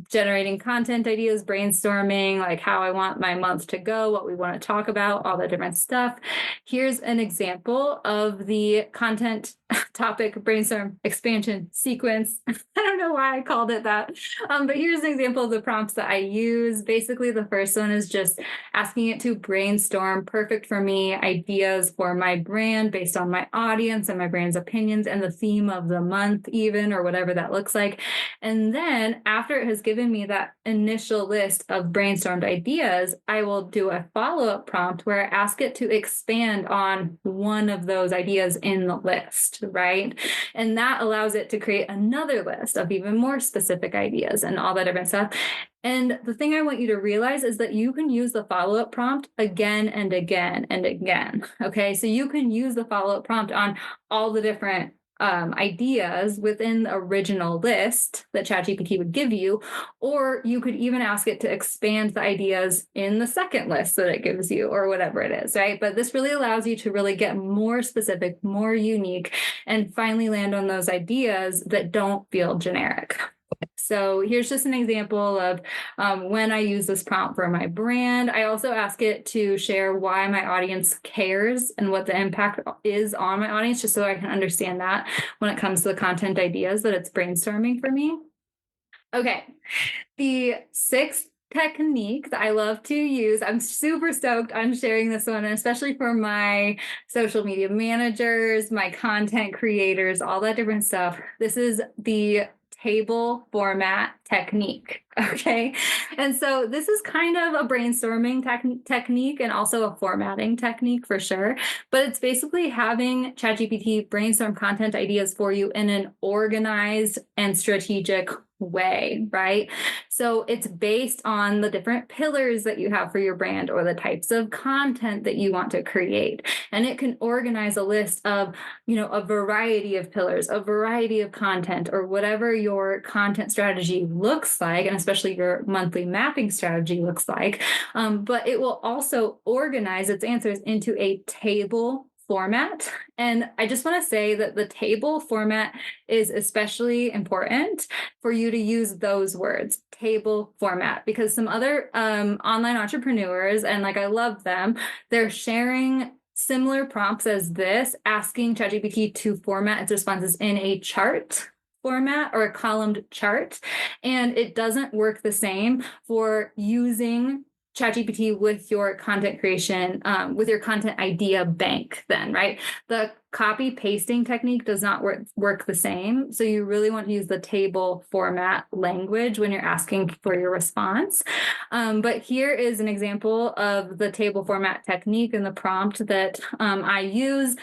generating content ideas, brainstorming, like how I want my month to go, what we want to talk about, all the different stuff. Here's an example of the content topic brainstorm expansion sequence. I don't know why I called it that, but here's an example of the prompts that I use. Basically, the first one is just asking it to brainstorm perfect for me ideas for my brand based on my audience and my brand's opinions and the theme of the month, even, or whatever that looks like. And then after it has given me that initial list of brainstormed ideas, I will do a follow-up prompt where I ask it to expand on one of those ideas in the list, right? And that allows it to create another list of even more specific ideas and all that different stuff. And the thing I want you to realize is that you can use the follow-up prompt again and again and again. Okay, so you can use the follow-up prompt on all the different ideas within the original list that ChatGPT would give you, or you could even ask it to expand the ideas in the second list that it gives you, or whatever it is, right? But this really allows you to really get more specific, more unique, and finally land on those ideas that don't feel generic. So here's just an example of when I use this prompt for my brand. I also ask it to share why my audience cares and what the impact is on my audience, just so I can understand that when it comes to the content ideas that it's brainstorming for me. Okay, the 6th technique that I love to use, I'm super stoked on sharing this one, and especially for my social media managers, my content creators, all that different stuff. This is the table format technique. Okay. And so this is kind of a brainstorming technique and also a formatting technique for sure. But it's basically having ChatGPT brainstorm content ideas for you in an organized and strategic way, right? So it's based on the different pillars that you have for your brand or the types of content that you want to create. And it can organize a list of, a variety of pillars, a variety of content, or whatever your content strategy looks like, and especially your monthly mapping strategy looks like. But it will also organize its answers into a table format. And I just want to say that the table format is especially important for you to use those words, table format, because some other online entrepreneurs, and I love them, they're sharing similar prompts as this, asking ChatGPT to format its responses in a chart format or a columned chart. And it doesn't work the same for using ChatGPT with your content creation, with your content idea bank then, right? The copy pasting technique does not work the same. So you really want to use the table format language when you're asking for your response. But here is an example of the table format technique and the prompt that I use.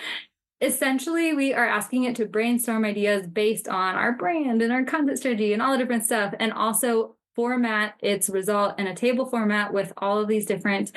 Essentially, we are asking it to brainstorm ideas based on our brand and our content strategy and all the different stuff, and also format its result in a table format with all of these different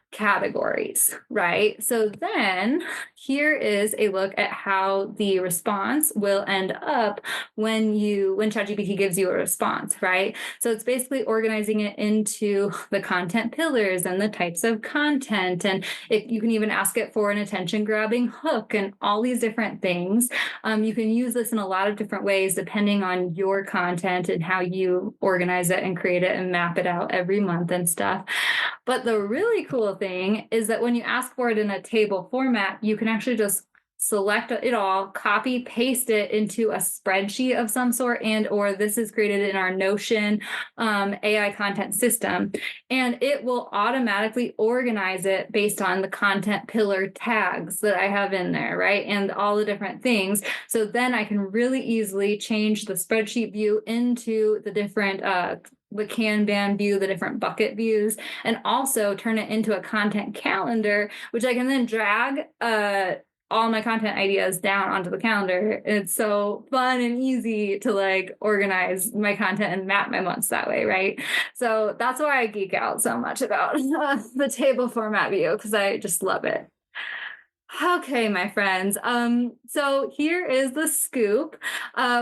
categories, right? So then here is a look at how the response will end up when ChatGPT gives you a response, right? So it's basically organizing it into the content pillars and the types of content. And you can even ask it for an attention grabbing hook and all these different things. You can use this in a lot of different ways, depending on your content and how you organize it and create it and map it out every month and stuff. But the really cool thing is that when you ask for it in a table format, you can actually just select it all, copy, paste it into a spreadsheet of some sort, and or this is created in our Notion AI content system. And it will automatically organize it based on the content pillar tags that I have in there, right? And all the different things. So then I can really easily change the spreadsheet view into the different the Kanban view, the different bucket views, and also turn it into a content calendar, which I can then drag all my content ideas down onto the calendar. It's so fun and easy to like organize my content and map my months that way, right? So that's why I geek out so much about the table format view, because I just love it. Okay, my friends. So here is the scoop.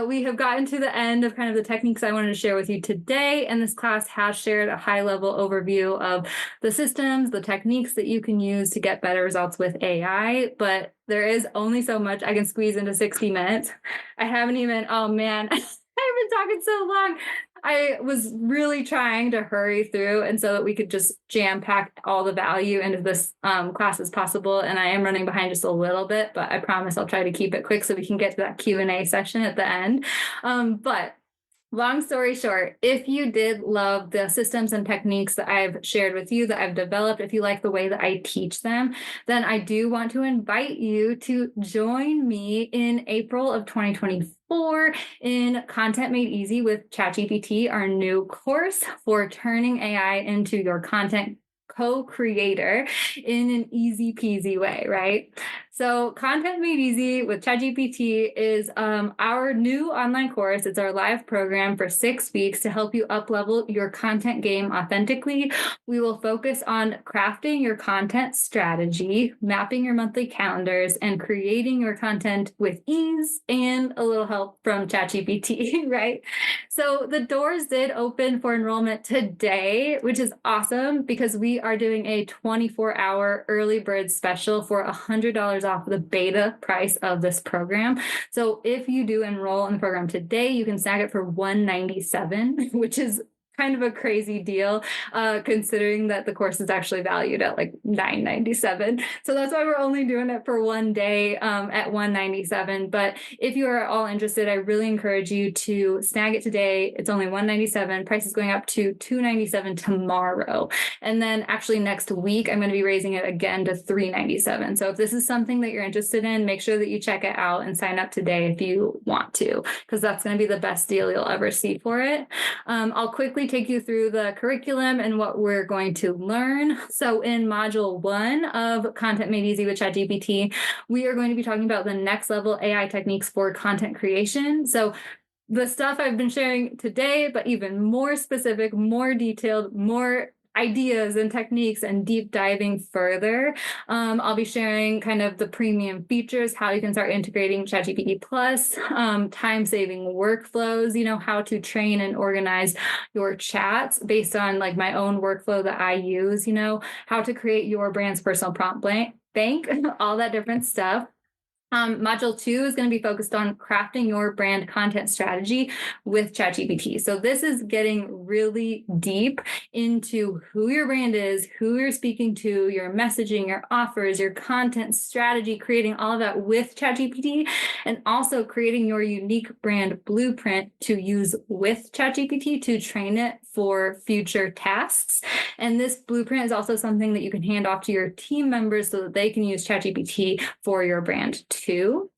We have gotten to the end of kind of the techniques I wanted to share with you today, and this class has shared a high-level overview of the systems, the techniques that you can use to get better results with AI, but there is only so much I can squeeze into 60 minutes. I haven't even, oh man, I've been talking so long. I was really trying to hurry through and so that we could just jam pack all the value into this class as possible. And I am running behind just a little bit, but I promise I'll try to keep it quick so we can get to that Q&A session at the end. But long story short, if you did love the systems and techniques that I've shared with you, that I've developed, if you like the way that I teach them, then I do want to invite you to join me in April of 2024 in Content Made Easy with ChatGPT, our new course for turning AI into your content co-creator in an easy peasy way, right? So Content Made Easy with ChatGPT is our new online course. It's our live program for 6 weeks to help you up-level your content game authentically. We will focus on crafting your content strategy, mapping your monthly calendars, and creating your content with ease and a little help from ChatGPT, right? So the doors did open for enrollment today, which is awesome because we are doing a 24-hour early bird special for $100 off the beta price of this program. So if you do enroll in the program today, you can snag it for $197, which is kind of a crazy deal, considering that the course is actually valued at like $997. So that's why we're only doing it for one day at $197. But if you are all interested, I really encourage you to snag it today. It's only $197. Price is going up to $297 tomorrow. And then actually next week, I'm going to be raising it again to $397. So if this is something that you're interested in, make sure that you check it out and sign up today if you want to, because that's going to be the best deal you'll ever see for it. I'll quickly take you through the curriculum and what we're going to learn. So in module 1 of Content Made Easy with ChatGPT, we are going to be talking about the next level AI techniques for content creation. So the stuff I've been sharing today, but even more specific, more detailed, more ideas and techniques and deep diving further. I'll be sharing kind of the premium features, how you can start integrating ChatGPT Plus, time-saving workflows, how to train and organize your chats based on like my own workflow that I use, how to create your brand's personal prompt bank, all that different stuff. Module 2 is going to be focused on crafting your brand content strategy with ChatGPT. So this is getting really deep into who your brand is, who you're speaking to, your messaging, your offers, your content strategy, creating all of that with ChatGPT, and also creating your unique brand blueprint to use with ChatGPT to train it for future tasks. And this blueprint is also something that you can hand off to your team members so that they can use ChatGPT for your brand too.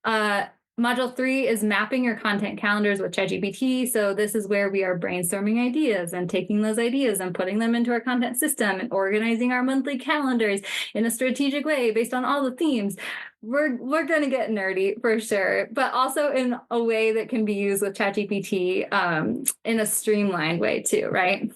Module 3 is mapping your content calendars with ChatGPT. So this is where we are brainstorming ideas and taking those ideas and putting them into our content system and organizing our monthly calendars in a strategic way based on all the themes. We're going to get nerdy for sure, but also in a way that can be used with ChatGPT in a streamlined way too, right?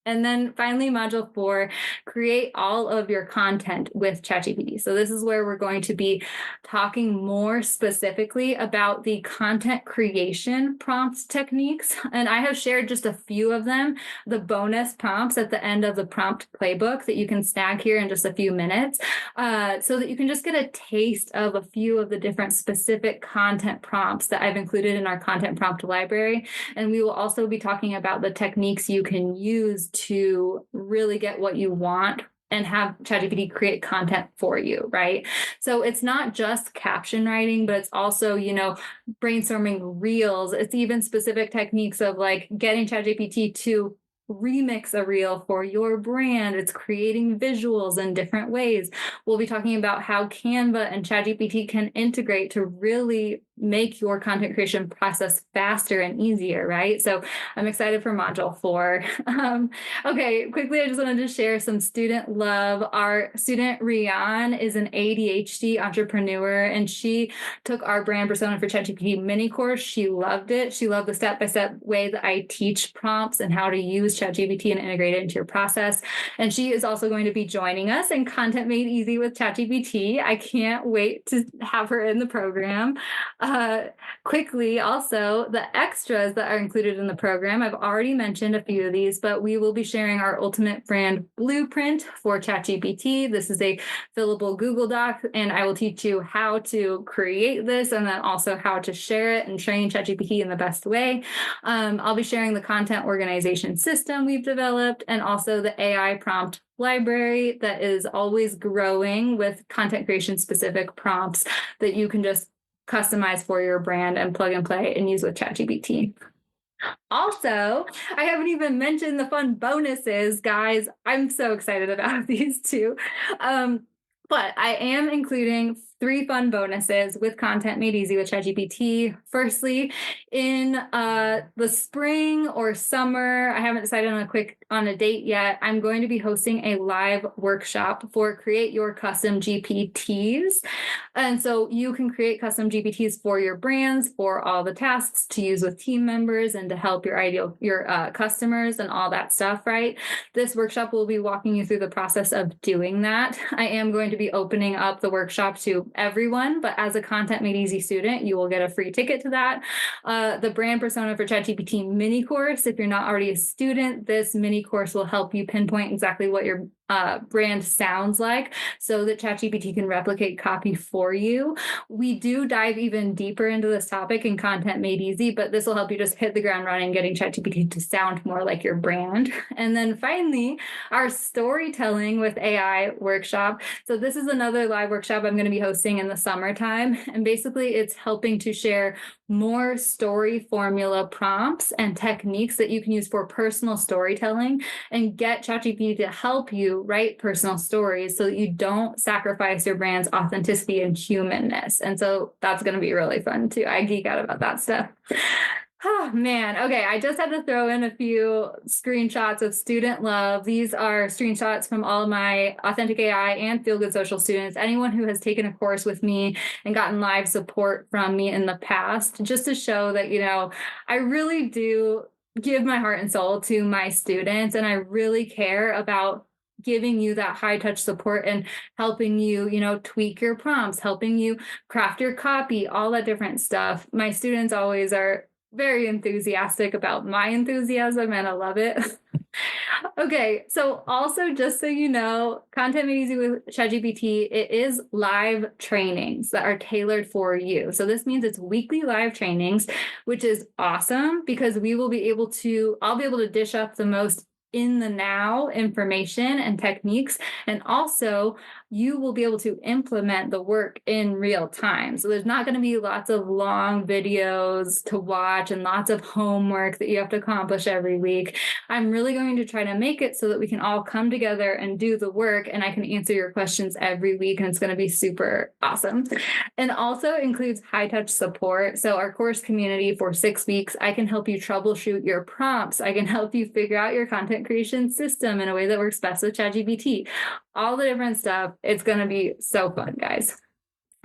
And then finally, module 4, create all of your content with ChatGPT. So this is where we're going to be talking more specifically about the content creation prompt techniques. And I have shared just a few of them, the bonus prompts at the end of the prompt playbook that you can snag here in just a few minutes, so that you can just get a taste of a few of the different specific content prompts that I've included in our content prompt library. And we will also be talking about the techniques you can use to really get what you want and have ChatGPT create content for you, right? So it's not just caption writing, but it's also, brainstorming reels. It's even specific techniques of like getting ChatGPT to remix a reel for your brand. It's creating visuals in different ways. We'll be talking about how Canva and ChatGPT can integrate to really make your content creation process faster and easier, right? So I'm excited for module 4. Okay, quickly, I just wanted to share some student love. Our student Rian is an ADHD entrepreneur, and she took our brand persona for ChatGPT mini course. She loved it. She loved the step-by-step way that I teach prompts and how to use ChatGPT and integrate it into your process. And she is also going to be joining us in Content Made Easy with ChatGPT. I can't wait to have her in the program. Quickly, also, the extras that are included in the program, I've already mentioned a few of these, but we will be sharing our ultimate brand blueprint for ChatGPT. This is a fillable Google Doc, and I will teach you how to create this and then also how to share it and train ChatGPT in the best way. I'll be sharing the content organization system we've developed and also the AI prompt library that is always growing with content creation specific prompts that you can just customize for your brand and plug and play and use with ChatGPT. Also, I haven't even mentioned the fun bonuses, guys. I'm so excited about these too. But I am including 3 fun bonuses with Content Made Easy with ChatGPT. Firstly, in the spring or summer, I haven't decided on a date yet, I'm going to be hosting a live workshop for create your custom GPTs. And so you can create custom GPTs for your brands, for all the tasks to use with team members and to help your customers and all that stuff, right? This workshop will be walking you through the process of doing that. I am going to be opening up the workshop to everyone, but as a Content Made Easy student, you will get a free ticket to that. The brand persona for ChatGPT mini course, if you're not already a student, this mini course will help you pinpoint exactly what your brand sounds like so that ChatGPT can replicate copy for you. We do dive even deeper into this topic in Content Made Easy, but this will help you just hit the ground running, getting ChatGPT to sound more like your brand. And then finally, our storytelling with AI workshop. So this is another live workshop I'm going to be hosting in the summertime. And basically it's helping to share more story formula prompts and techniques that you can use for personal storytelling and get ChatGPT to help you write personal stories so that you don't sacrifice your brand's authenticity and humanness. And so that's going to be really fun too. I geek out about that stuff. Oh man. Okay. I just had to throw in a few screenshots of student love. These are screenshots from all of my Authentic AI and Feel Good Social students, anyone who has taken a course with me and gotten live support from me in the past, just to show that, I really do give my heart and soul to my students. And I really care about giving you that high touch support and helping you, tweak your prompts, helping you craft your copy, all that different stuff. My students always are very enthusiastic about my enthusiasm, and I love it. Okay, so also just so you know, Content Made Easy with ChatGPT, it is live trainings that are tailored for you. So this means it's weekly live trainings, which is awesome because I'll be able to dish up the most in the now information and techniques, and also you will be able to implement the work in real time. So there's not going to be lots of long videos to watch and lots of homework that you have to accomplish every week. I'm really going to try to make it so that we can all come together and do the work, and I can answer your questions every week, and it's going to be super awesome. And also includes high touch support. So our course community for 6 weeks, I can help you troubleshoot your prompts. I can help you figure out your content creation system in a way that works best with ChatGPT. All the different stuff. It's going to be so fun, guys.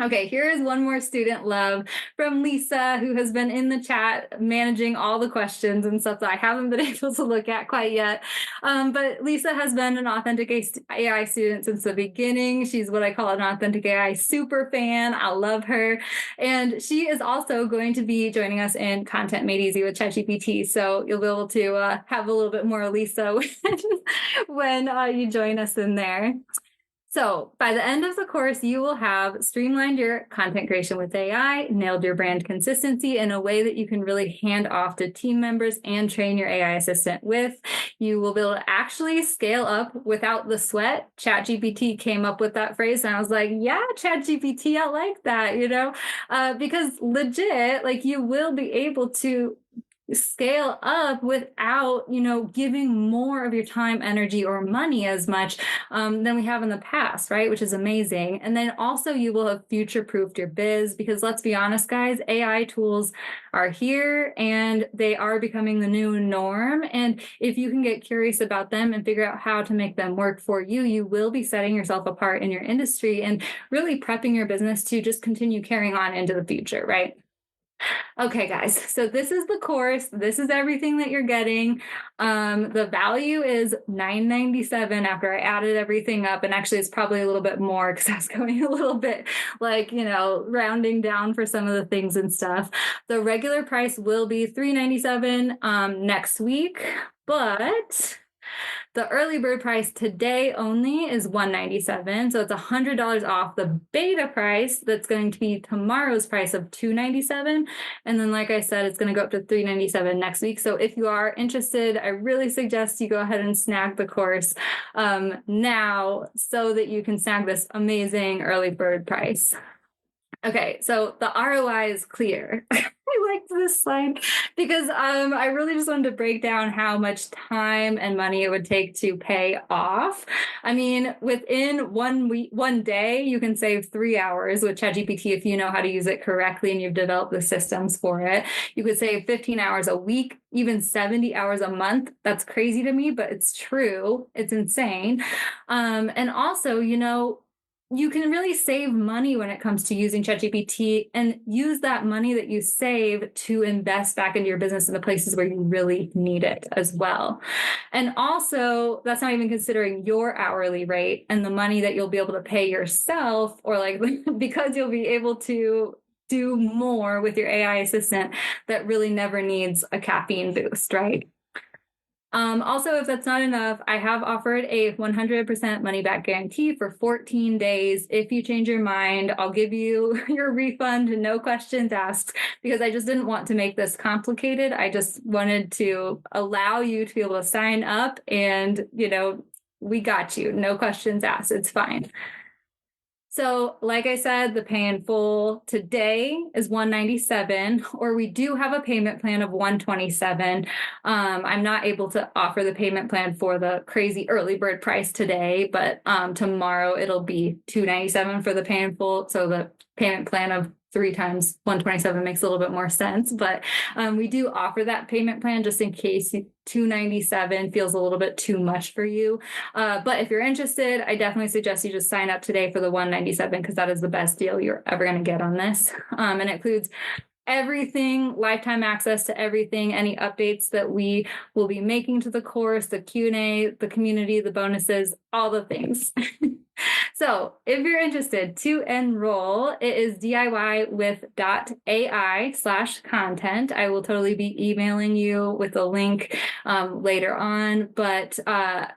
Okay, here is one more student love from Lisa, who has been in the chat managing all the questions and stuff that I haven't been able to look at quite yet. But Lisa has been an Authentic AI student since the beginning. She's what I call an Authentic AI super fan. I love her. And she is also going to be joining us in Content Made Easy with ChatGPT. So you'll be able to have a little bit more Lisa when you join us in there. So by the end of the course, you will have streamlined your content creation with AI, nailed your brand consistency in a way that you can really hand off to team members and train your AI assistant with. You will be able to actually scale up without the sweat. ChatGPT came up with that phrase, and I was like, yeah, ChatGPT, I like that, because legit, like you will be able to scale up without giving more of your time, energy, or money as much than we have in the past, right? Which is amazing. And then also you will have future proofed your biz, because let's be honest, guys, AI tools are here and they are becoming the new norm. And if you can get curious about them and figure out how to make them work for you, you will be setting yourself apart in your industry and really prepping your business to just continue carrying on into the future, right? Okay, guys, so this is the course. This is everything that you're getting. The value is $9.97 after I added everything up. And actually, it's probably a little bit more because I was going a little bit like, rounding down for some of the things and stuff. The regular price will be $3.97 next week, but the early bird price today only is $197. So it's $100 off the beta price. That's going to be tomorrow's price of $297. And then, like I said, it's going to go up to $397 next week. So if you are interested, I really suggest you go ahead and snag the course now so that you can snag this amazing early bird price. Okay, so the ROI is clear. I liked this slide because I really just wanted to break down how much time and money it would take to pay off. I mean, within 1 day, you can save 3 hours with ChatGPT if you know how to use it correctly and you've developed the systems for it. You could save 15 hours a week, even 70 hours a month. That's crazy to me, but it's true. It's insane. And also, you can really save money when it comes to using ChatGPT and use that money that you save to invest back into your business in the places where you really need it as well. And also, that's not even considering your hourly rate and the money that you'll be able to pay yourself, or like because you'll be able to do more with your AI assistant that really never needs a caffeine boost, right? Also, if that's not enough, I have offered a 100% money back guarantee for 14 days. If you change your mind, I'll give you your refund, no questions asked, because I just didn't want to make this complicated. I just wanted to allow you to be able to sign up and, we got you. No questions asked. It's fine. So like I said, the pay in full today is $197, or we do have a payment plan of $127. I'm not able to offer the payment plan for the crazy early bird price today, but tomorrow it'll be $297 for the pay in full. So the payment plan of 3 times 127 makes a little bit more sense, but we do offer that payment plan just in case $297 feels a little bit too much for you. But if you're interested, I definitely suggest you just sign up today for the $197 because that is the best deal you're ever going to get on this. And it includes everything, lifetime access to everything, any updates that we will be making to the course, the Q&A, the community, the bonuses, all the things. So if you're interested to enroll, it is DIY with .ai/content. I will totally be emailing you with a link later on, but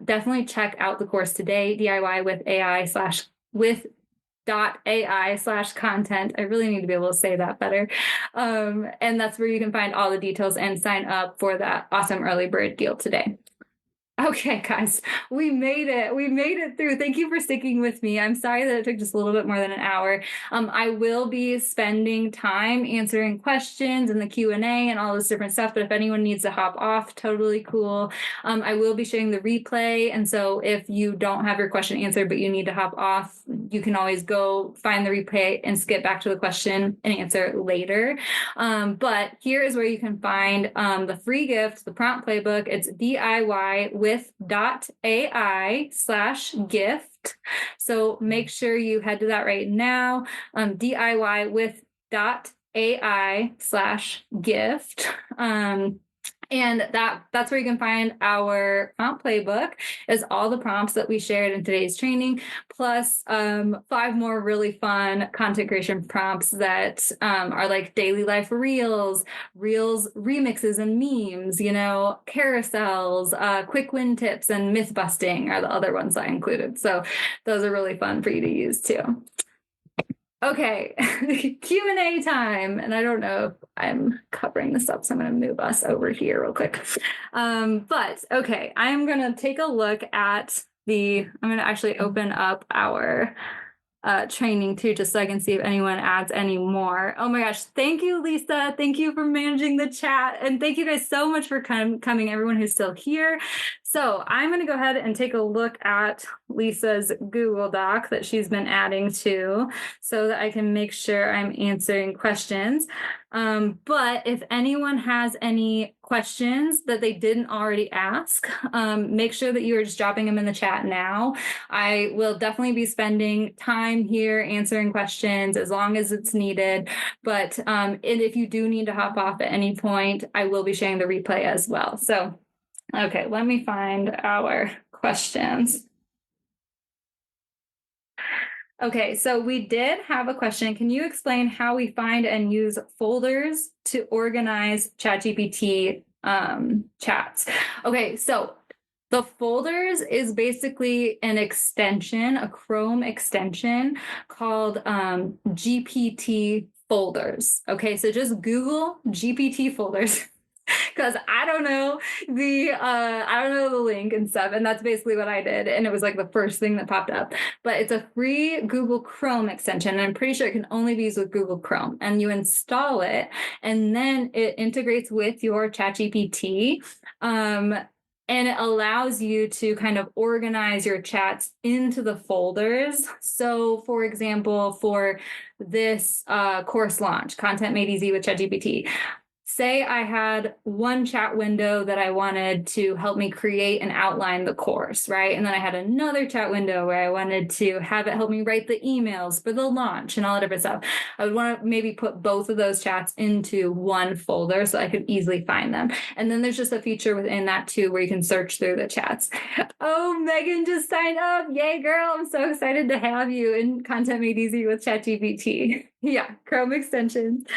definitely check out the course today, DIY with .ai/content. I really need to be able to say that better. And that's where you can find all the details and sign up for that awesome early bird deal today. Okay, guys, we made it. We made it through. Thank you for sticking with me. I'm sorry that it took just a little bit more than an hour. I will be spending time answering questions and the Q&A and all this different stuff, but if anyone needs to hop off, totally cool. I will be sharing the replay, and so if you don't have your question answered, but you need to hop off, you can always go find the replay and skip back to the question and answer later. But here is where you can find the free gift, the prompt playbook. It's DIY with .ai/gift. So make sure you head to that right now. DIY with .ai/gift. And that's where you can find our prompt playbook, is all the prompts that we shared in today's training, plus 5 more really fun content creation prompts that are like daily life reels, remixes and memes, carousels, quick win tips, and myth busting are the other ones I included. So those are really fun for you to use too. Okay, Q&A time. And I don't know if I'm covering this up, so I'm going to move us over here real quick. But okay, I'm going to take a look at I'm going to actually open up our training too, just so I can see if anyone adds any more. Oh my gosh. Thank you, Lisa. Thank you for managing the chat. And thank you guys so much for coming, everyone who's still here. So I'm going to go ahead and take a look at Lisa's Google Doc that she's been adding to, so that I can make sure I'm answering questions. But if anyone has any questions that they didn't already ask, make sure that you are just dropping them in the chat now. I will definitely be spending time here answering questions as long as it's needed. But and if you do need to hop off at any point, I will be sharing the replay as well. So, okay, let me find our questions. Okay, so we did have a question. Can you explain how we find and use folders to organize ChatGPT chats? Okay, so the folders is basically an extension, a Chrome extension called GPT folders. Okay, so just Google GPT folders. Because I don't know the link and stuff, and that's basically what I did, and it was like the first thing that popped up. But it's a free Google Chrome extension, and I'm pretty sure it can only be used with Google Chrome. And you install it, and then it integrates with your ChatGPT, and it allows you to kind of organize your chats into the folders. So, for example, for this course launch, Content Made Easy with ChatGPT, say I had one chat window that I wanted to help me create and outline the course, right? And then I had another chat window where I wanted to have it help me write the emails for the launch and all that different stuff. I would want to maybe put both of those chats into one folder so I could easily find them. And then there's just a feature within that too where you can search through the chats. Oh, Megan just signed up. Yay, girl. I'm so excited to have you in Content Made Easy with ChatGPT. Yeah, Chrome extensions.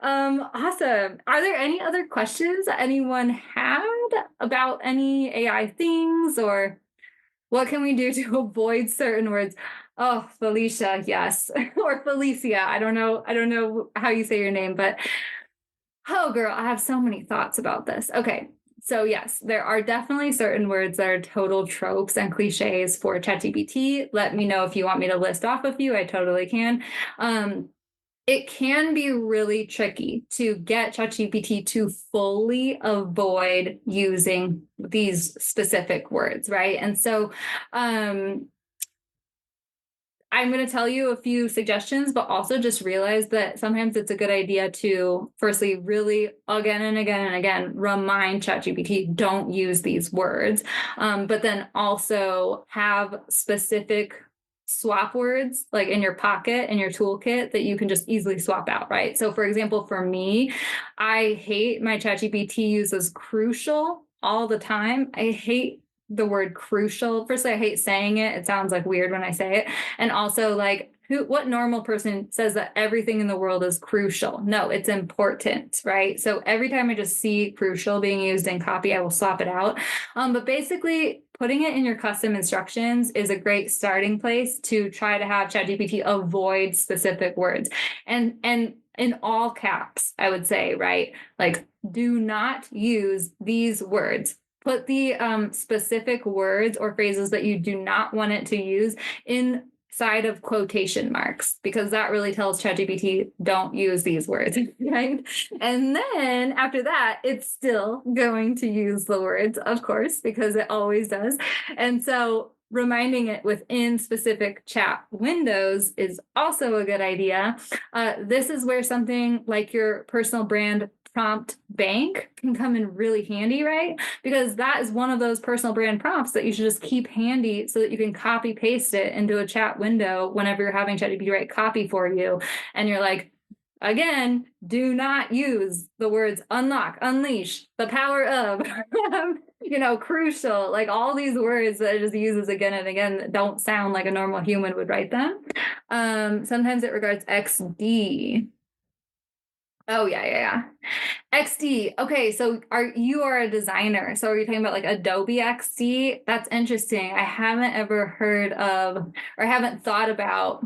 Awesome. Are there any other questions that anyone had about any AI things, or what can we do to avoid certain words? Oh, Felicia, yes. Or Felicia. I don't know how you say your name, but oh girl, I have so many thoughts about this. Okay. So yes, there are definitely certain words that are total tropes and cliches for ChatGPT. Let me know if you want me to list off a few. I totally can. It can be really tricky to get ChatGPT to fully avoid using these specific words, right? And so I'm going to tell you a few suggestions, but also just realize that sometimes it's a good idea to firstly really again and again and again remind ChatGPT, don't use these words, but then also have specific swap words like in your pocket, in your toolkit, that you can just easily swap out, right? So for example, for me, I hate my ChatGPT uses crucial all the time. I hate the word crucial. Firstly, I hate saying it. It sounds like weird when I say it. And also like what normal person says that everything in the world is crucial? No, it's important, right? So every time I just see crucial being used in copy, I will swap it out. But basically putting it in your custom instructions is a great starting place to try to have ChatGPT avoid specific words. And in all caps, I would say, right? Like, do not use these words. Put the specific words or phrases that you do not want it to use inside of quotation marks, because that really tells ChatGPT, don't use these words, right? And then after that, it's still going to use the words, of course, because it always does. And so reminding it within specific chat windows is also a good idea. This is where something like your personal brand prompt bank can come in really handy, right? Because that is one of those personal brand prompts that you should just keep handy so that you can copy paste it into a chat window whenever you're having ChatGPT write copy for you. And you're like, Again, do not use the words unlock, unleash, the power of, crucial, like all these words that it just uses again and again that don't sound like a normal human would write them. Sometimes it regards XD. Oh, yeah. XD. Okay, so you are a designer. So are you talking about like Adobe XD? That's interesting. I haven't ever heard of or haven't thought about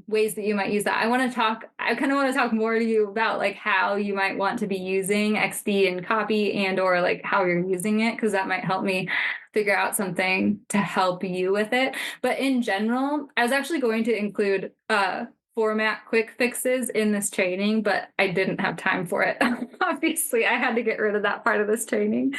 ways that you might use that. I kind of want to talk more to you about like how you might want to be using XD in copy and or like how you're using it, because that might help me figure out something to help you with it. But in general, I was actually going to include format quick fixes in this training, but I didn't have time for it. Obviously, I had to get rid of that part of this training.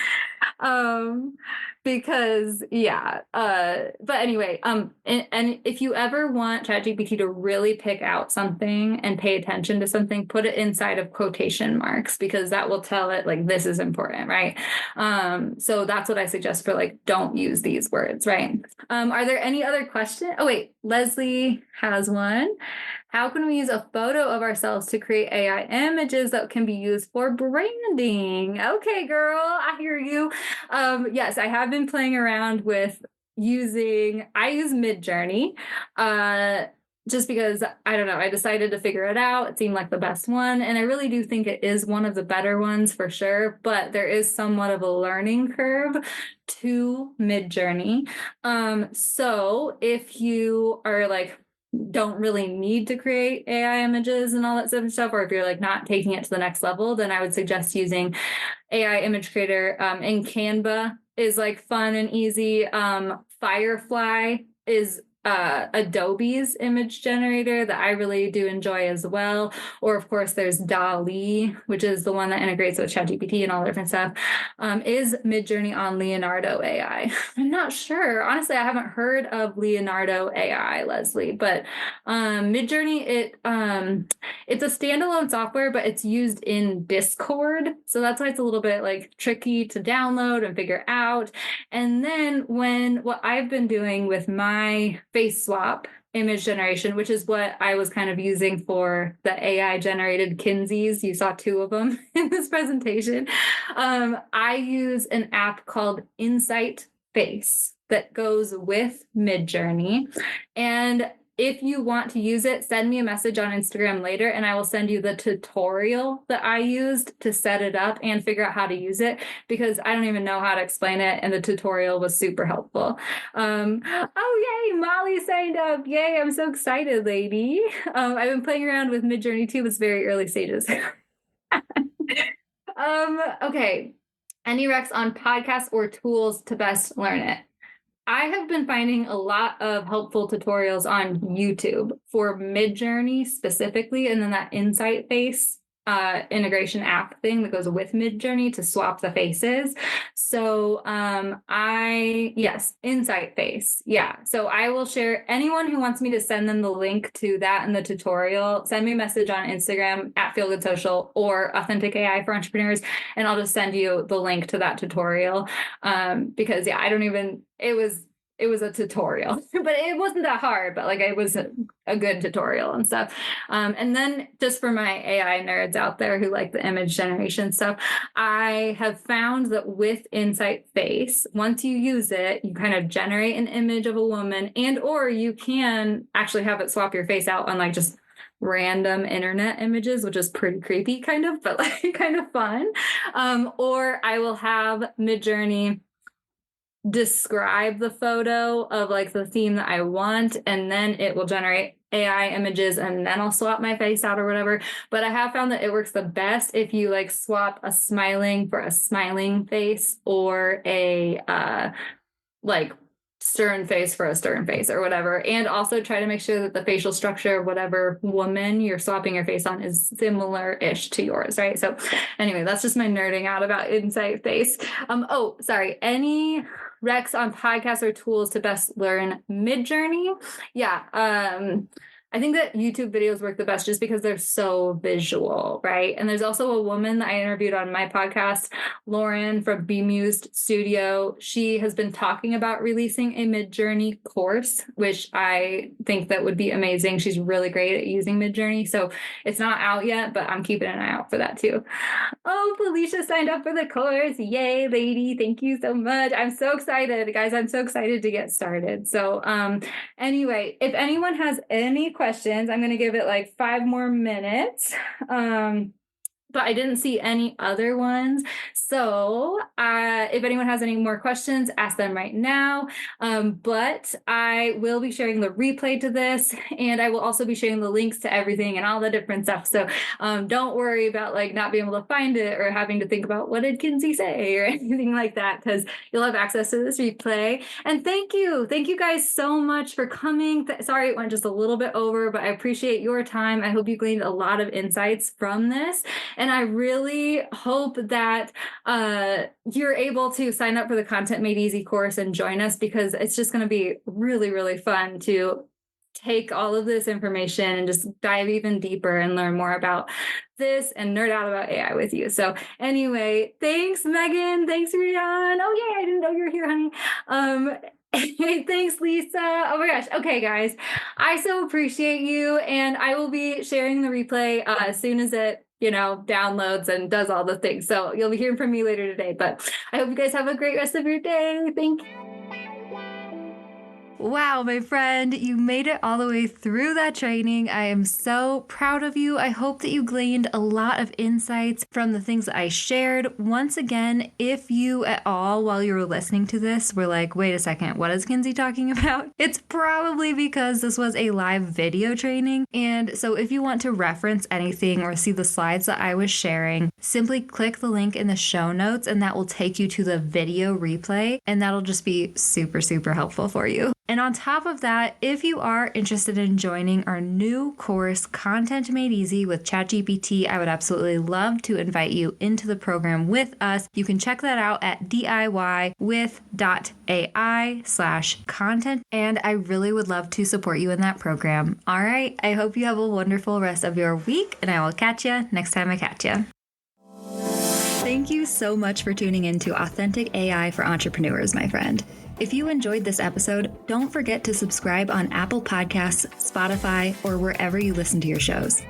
Because but anyway, and if you ever want ChatGPT to really pick out something and pay attention to something, put it inside of quotation marks, because that will tell it like this is important, right? So that's what I suggest for like don't use these words, right? Are there any other questions? Oh wait, Leslie has one. How can we use a photo of ourselves to create AI images that can be used for branding? Okay, girl, I hear you. Yes, I have been playing around with I use Midjourney, just because, I don't know, I decided to figure it out. It seemed like the best one. And I really do think it is one of the better ones for sure, but there is somewhat of a learning curve to Midjourney. So if you are like, don't really need to create AI images and all that stuff, or if you're like not taking it to the next level, then I would suggest using AI image creator. And Canva is like fun and easy. Firefly is Adobe's image generator that I really do enjoy as well. Or of course there's DALL-E, which is the one that integrates with ChatGPT and all different stuff. Is Midjourney on Leonardo AI? I'm not sure. Honestly, I haven't heard of Leonardo AI, Leslie, but Midjourney, it's a standalone software, but it's used in Discord. So that's why it's a little bit like tricky to download and figure out. And then what I've been doing with my face swap image generation, which is what I was kind of using for the AI generated Kinseys. You saw two of them in this presentation. I use an app called Insight Face that goes with Midjourney. And if you want to use it, send me a message on Instagram later and I will send you the tutorial that I used to set it up and figure out how to use it, because I don't even know how to explain it and the tutorial was super helpful. Oh, yay, Molly signed up. Yay, I'm so excited, lady. I've been playing around with Midjourney too. It's very early stages. Okay. Any recs on podcasts or tools to best learn it? I have been finding a lot of helpful tutorials on YouTube for Midjourney specifically, and then that Insight Face integration app thing that goes with Midjourney to swap the faces. So yes, Insight Face. Yeah. So I will share, anyone who wants me to send them the link to that and the tutorial, send me a message on Instagram at Feel Good Social or Authentic AI for Entrepreneurs, and I'll just send you the link to that tutorial. Because I don't even, it was a tutorial, but it wasn't that hard, but like it was a good tutorial and stuff. And then just for my AI nerds out there who like the image generation stuff, I have found that with Insight Face, once you use it, you kind of generate an image of a woman, and or you can actually have it swap your face out on like just random internet images, which is pretty creepy kind of, but like kind of fun. Or I will have Midjourney describe the photo of like the theme that I want, and then it will generate AI images, and then I'll swap my face out or whatever. But I have found that it works the best if you like swap a smiling for a smiling face, or a like stern face for a stern face or whatever. And also try to make sure that the facial structure of whatever woman you're swapping your face on is similar-ish to yours, right? So anyway, that's just my nerding out about Insight Face. Oh, sorry. Any recs on podcasts or tools to best learn Midjourney? Yeah. I think that YouTube videos work the best just because they're so visual, right? And there's also a woman that I interviewed on my podcast, Lauren from Bemused Studio. She has been talking about releasing a Midjourney course, which I think that would be amazing. She's really great at using Midjourney. So it's not out yet, but I'm keeping an eye out for that too. Oh, Felicia signed up for the course. Yay, lady. Thank you so much. I'm so excited, guys. I'm so excited to get started. So anyway, if anyone has any questions, I'm going to give it like 5 more minutes. But I didn't see any other ones. So if anyone has any more questions, ask them right now. But I will be sharing the replay to this, and I will also be sharing the links to everything and all the different stuff. So don't worry about like not being able to find it or having to think about what did Kinsey say or anything like that, because you'll have access to this replay. And thank you guys so much for coming. Sorry it went just a little bit over, but I appreciate your time. I hope you gleaned a lot of insights from this. And I really hope that you're able to sign up for the Content Made Easy course and join us, because it's just going to be really, really fun to take all of this information and just dive even deeper and learn more about this and nerd out about AI with you. So anyway, thanks, Megan. Thanks, Rian. Oh, yeah, I didn't know you were here, honey. Hey, thanks, Lisa. Oh my gosh. Okay, guys, I so appreciate you. And I will be sharing the replay as soon as it downloads and does all the things. So you'll be hearing from me later today, but I hope you guys have a great rest of your day. Thank you. Wow, my friend, you made it all the way through that training. I am so proud of you. I hope that you gleaned a lot of insights from the things that I shared. Once again, if you at all, while you were listening to this, were like, wait a second, what is Kinsey talking about? It's probably because this was a live video training. And so if you want to reference anything or see the slides that I was sharing, simply click the link in the show notes and that will take you to the video replay. And that'll just be super, super helpful for you. And on top of that, if you are interested in joining our new course, Content Made Easy with ChatGPT, I would absolutely love to invite you into the program with us. You can check that out at diywith.ai/content. And I really would love to support you in that program. All right. I hope you have a wonderful rest of your week, and I will catch you next time I catch you. Thank you so much for tuning in to Authentic AI for Entrepreneurs, my friend. If you enjoyed this episode, don't forget to subscribe on Apple Podcasts, Spotify, or wherever you listen to your shows.